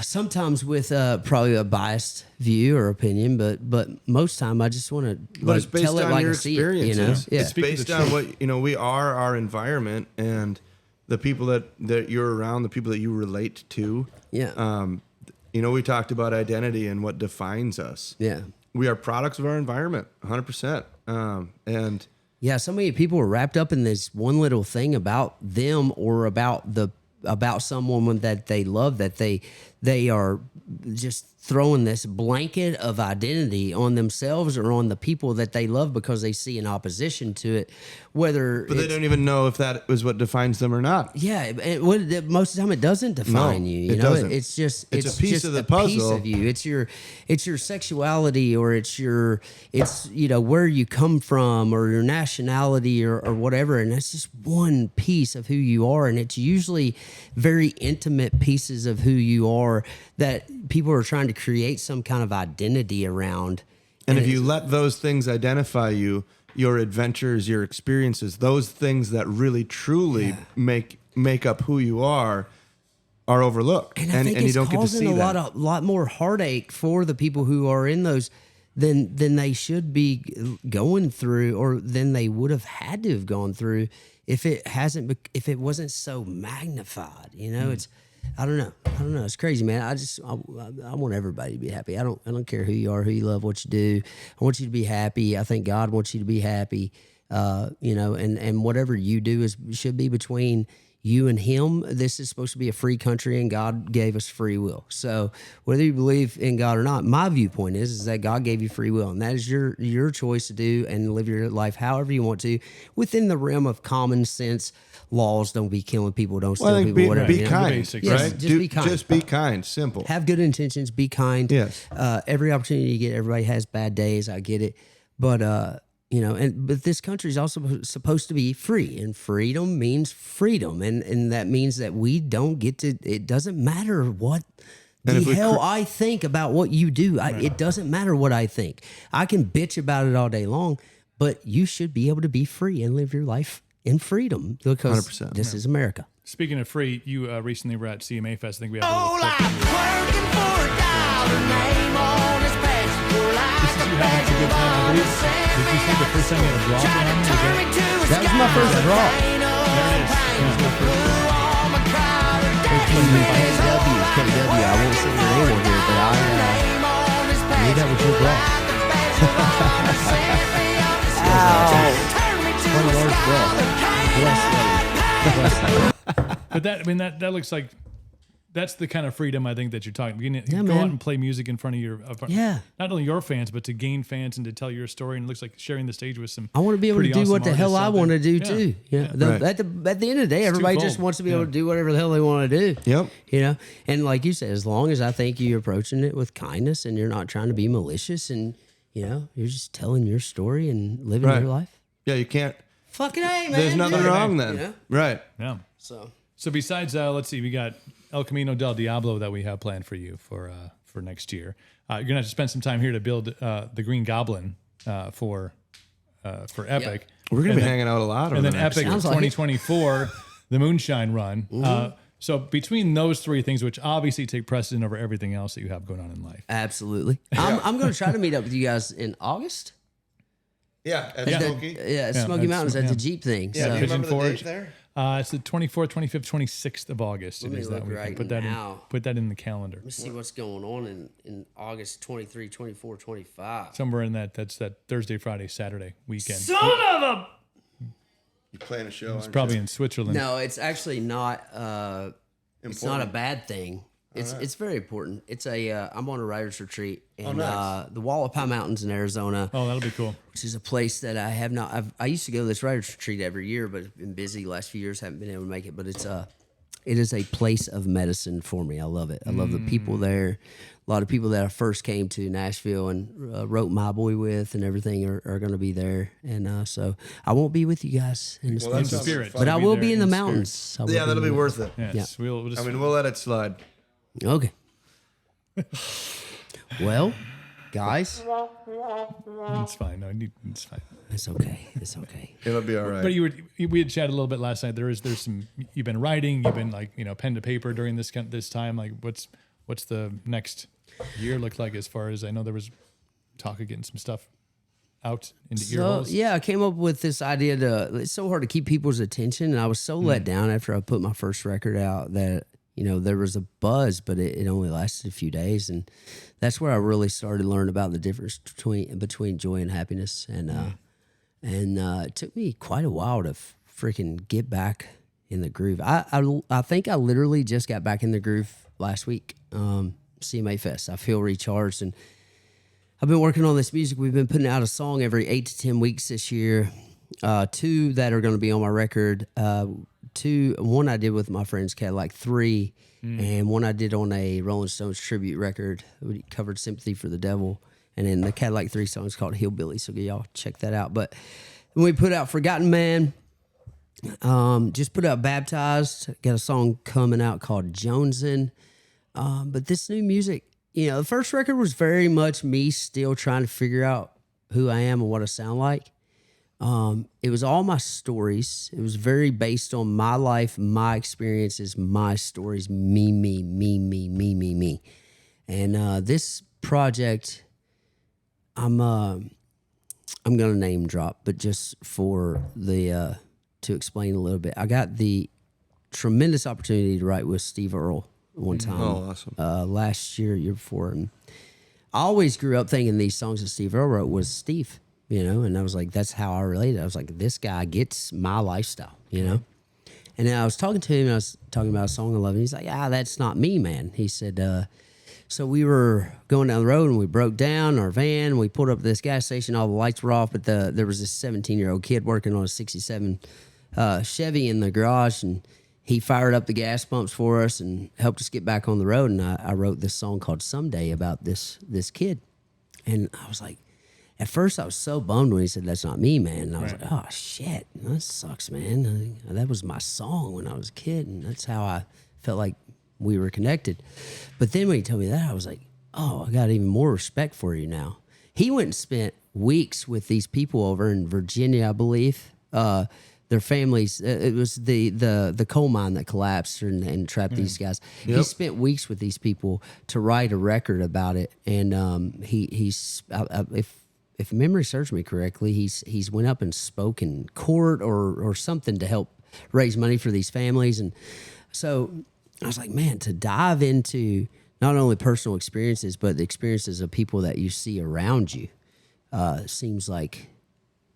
sometimes with probably a biased view or opinion, but most time I just want to it's based tell it on like your I see it. You know, experiences. It's based on what, you know, we are our environment and the people that you're around, the people that you relate to. Yeah. You know, we talked about identity and what defines us. Yeah. We are products of our environment, 100%. And yeah, so many people are wrapped up in this one little thing about them or about someone that they love, that they are just throwing this blanket of identity on themselves or on the people that they love because they see an opposition to it. But they don't even know if that is what defines them or not. Yeah, most of the time it doesn't define you. You know, doesn't. It's just it's a piece just of the a puzzle. piece of you. It's your sexuality, or it's you know, where you come from, or your nationality, or whatever. And that's just one piece of who you are, and it's usually very intimate pieces of who you are that people are trying to create some kind of identity around. And if you let those things identify you, your adventures, your experiences, those things that really truly make up who you are overlooked. And I think you it's don't get to see causing that. a lot more heartache for the people who are in those than they should be going through, or than they would have had to have gone through if it wasn't so magnified. You know, it's I don't know. It's crazy, man. I want everybody to be happy. I don't care who you are, who you love, what you do. I want you to be happy. I think God wants you to be happy. You know, and whatever you do should be between you and him. This is supposed to be a free country, and God gave us free will. So whether you believe in God or not, my viewpoint is that God gave you free will, and that is your choice to do and live your life however you want to, within the realm of common sense laws. Don't be killing people, don't steal people, whatever. Be kind, Basics, right? Just be kind. Just be kind, simple. Have good intentions, be kind. Yes. Every opportunity you get, everybody has bad days, I get it. But you know, but this country is also supposed to be free, and freedom means freedom, and that means that we don't get to. It doesn't matter what the hell I think about what you do. It doesn't matter what I think. I can bitch about it all day long, but you should be able to be free and live your life in freedom, because 100%. this is America. Speaking of free, you recently were at CMA Fest. I think we have a Oh, little like clip from you. working for a dollar, name on his patch. You're like This is you having a good time. I believe. Did you say the first time you had a draw Trying on? to turn me to a That was my first draw. There it is. all my collar KW. I won't say your name on here, but name on his knew patch. that was your draw. Turn me to a $20 draw. Bless lady. But that looks like that's the kind of freedom I think that you're talking. You can go man. out and play music in front of your not only your fans, but to gain fans and to tell your story. And it looks like sharing the stage with some. I want to be able to pretty do awesome what the hell I artists out want to there. do too. Yeah. Right. At the end of the day, everybody just twofold. wants to be able to do whatever the hell they want to do. Yep. You know, and like you said, as long as I think you're approaching it with kindness and you're not trying to be malicious, and You know, you're just telling your story and living Right. your life. Yeah, you can't. Fucking A, man. There's nothing Yeah. wrong then. You know? Right. Yeah. So So besides, let's see, we got El Camino del Diablo that we have planned for you for next year. You're gonna have to spend some time here to build the Green Goblin for Epic. We're gonna be hanging out a lot. And over then the next Epic year. Sounds like it. 2024, the Moonshine Run. So between those three things, which obviously take precedent over everything else that you have going on in life. absolutely. I'm going to try to meet up with you guys in August. Yeah, at Yeah. Smoky. Yeah, Yeah, Smoky that's- Mountains at yeah. the Jeep thing. Yeah, so do you Pigeon remember the Forge. date there? It's the 24th, 25th, 26th of August. Let It me is that look weekend. right Put that now. put that in the calendar. let's see what's going on in August 23, 24, 25. Somewhere in that's that Thursday, Friday, Saturday weekend. You playing a show? It's probably in Switzerland. No, it's actually not. It's not a Important. bad thing. It's very important. It's a. I'm on a writers retreat in nice. the Hualapai Mountains in Arizona, Oh, that'll be cool. which is a place that I have not. I used to go to this writers retreat every year, but been busy the last few years. Haven't been able to make it. But it is a place of medicine for me. I love it. I love the people there. A lot of people that I first came to Nashville and wrote My Boy with and everything are going to be there. And so I won't be with you guys in the Well, that spirit, sounds spirit. like fun. but I will there be in the in mountains. I will Yeah, that'll in be the- worth it. Yes, we'll just. I mean, we'll let it slide. Okay. Well, guys, it's fine. No, it's fine. it's okay. It's okay. It'll be all right. But we had chatted a little bit last night. There's some. You've been writing. You've been like pen to paper during this time. Like what's the next year look like as far as I know there was talk of getting some stuff out into ear So holes. yeah, I came up with this idea it's so hard to keep people's attention, and I was so let down after I put my first record out that there was a buzz, but it only lasted a few days, and that's where I really started to learn about the difference between joy and happiness, and it took me quite a while to freaking get back in the groove. I think I literally just got back in the groove last week. CMA Fest. I feel recharged, and I've been working on this music. We've been putting out a song every 8 to 10 weeks this year. 2 that are going to be on my record. One I did with my friends Cadillac 3, and one I did on a Rolling Stones tribute record. We covered Sympathy for the Devil, and then the Cadillac 3 song is called Hillbilly. So y'all check that out. But when we put out Forgotten Man, just put out Baptized. Got a song coming out called Jonesin'. But this new music, the first record was very much me still trying to figure out who I am and what I sound like. It was all my stories. It was very based on my life, my experiences, my stories, me. And this project, I'm gonna name drop, but just for the to explain a little bit, I got the tremendous opportunity to write with Steve Earle one time. Oh, awesome. Last year before, and I always grew up thinking these songs that Steve Earle wrote was Steve, and I was like, that's how I related. I was like, this guy gets my lifestyle, And then I was talking to him, and I was talking about a song I love, and he's like, that's not me, man. He said, so we were going down the road, and we broke down our van, and we pulled up at this gas station, all the lights were off, but there was this 17-year-old kid working on a 67 Chevy in the garage, and he fired up the gas pumps for us and helped us get back on the road. And I wrote this song called Someday about this kid. And I was like, at first I was so bummed when he said, that's not me, man. And I was like, oh, shit, that sucks, man. That was my song when I was a kid. And that's how I felt like we were connected. But then when he told me that, I was like, oh, I got even more respect for you now. He went and spent weeks with these people over in Virginia, I believe. Their families, it was the coal mine that collapsed and trapped these guys. Yep. He spent weeks with these people to write a record about it. And he's if memory serves me correctly, he's went up and spoke in court or something to help raise money for these families. And so I was like, man, to dive into not only personal experiences, but the experiences of people that you see around you seems like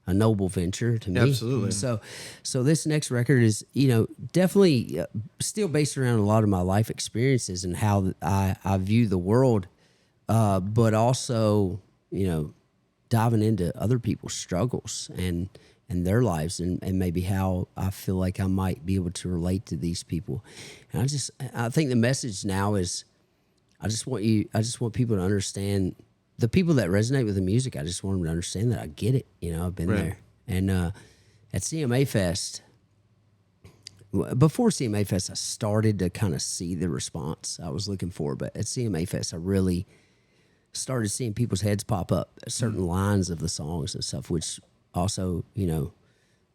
a noble venture to me. Absolutely. So this next record is, definitely still based around a lot of my life experiences and how I view the world, but also, diving into other people's struggles and their lives and maybe how I feel like I might be able to relate to these people. And I think the message now is I just want people to understand the people that resonate with the music, I just want them to understand that I get it. You know, I've been there. And at CMA Fest, before CMA Fest, I started to kind of see the response I was looking for. But at CMA Fest, I really started seeing people's heads pop up at certain lines of the songs and stuff, which also, you know,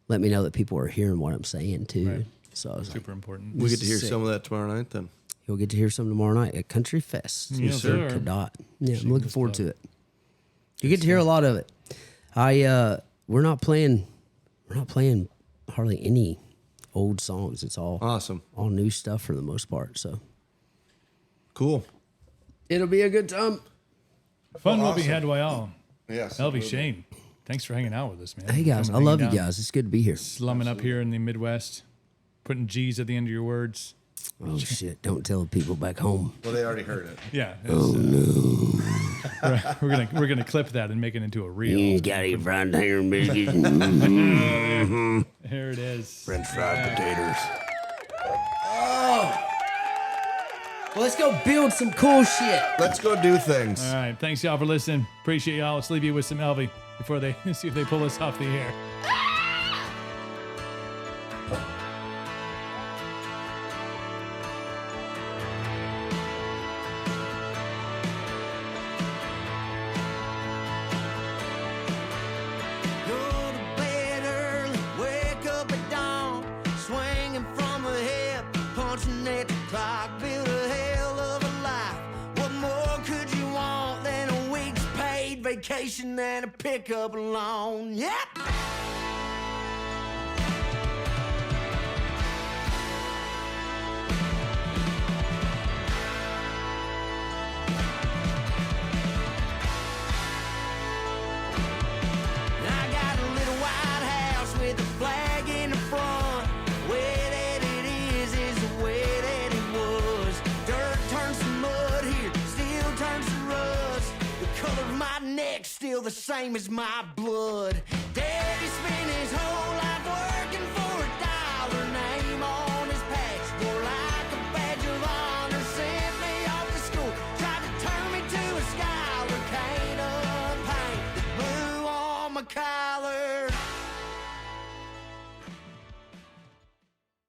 let me know that people are hearing what I'm saying too. Right. So I was Super important. We get to hear sick. some of that tomorrow night then. You'll get to hear some tomorrow night at Country Fest. Yes, sir. Cadott. Yeah, I'm looking forward to it. You get to hear a lot of it. We're not playing hardly any old songs. It's all Awesome. all new stuff for the most part. So Cool. it'll be a good time. Fun will be awesome. had by all. Yes. Elvie, Shane, thanks for hanging out with us, man. Hey guys, I Coming, love you hanging down, guys. It's good to be here. Slumming up here in the Midwest, putting G's at the end of your words. Oh shit! Don't tell the people back home. Well, they already heard it. Yeah. No. We're gonna clip that and make it into a reel. You got any fried hair and biscuits? Here it is. French fried potatoes. Well, let's go build some cool shit. Let's go do things. All right. Thanks, y'all, for listening. Appreciate y'all. Let's leave you with some Elvie before they see if they pull us off the air. Go to bed early, wake up at dawn, swinging from the hip, punching at the clock, build a hell of a life. What more could you want than a week's paid vacation and a pickup loan? Yep. I got a little white house with a flag in the front. Way that it is the way that it was. Dirt turns to mud here, steel turns to rust. The color of my neck's still the same as my blood. Daddy spent his whole life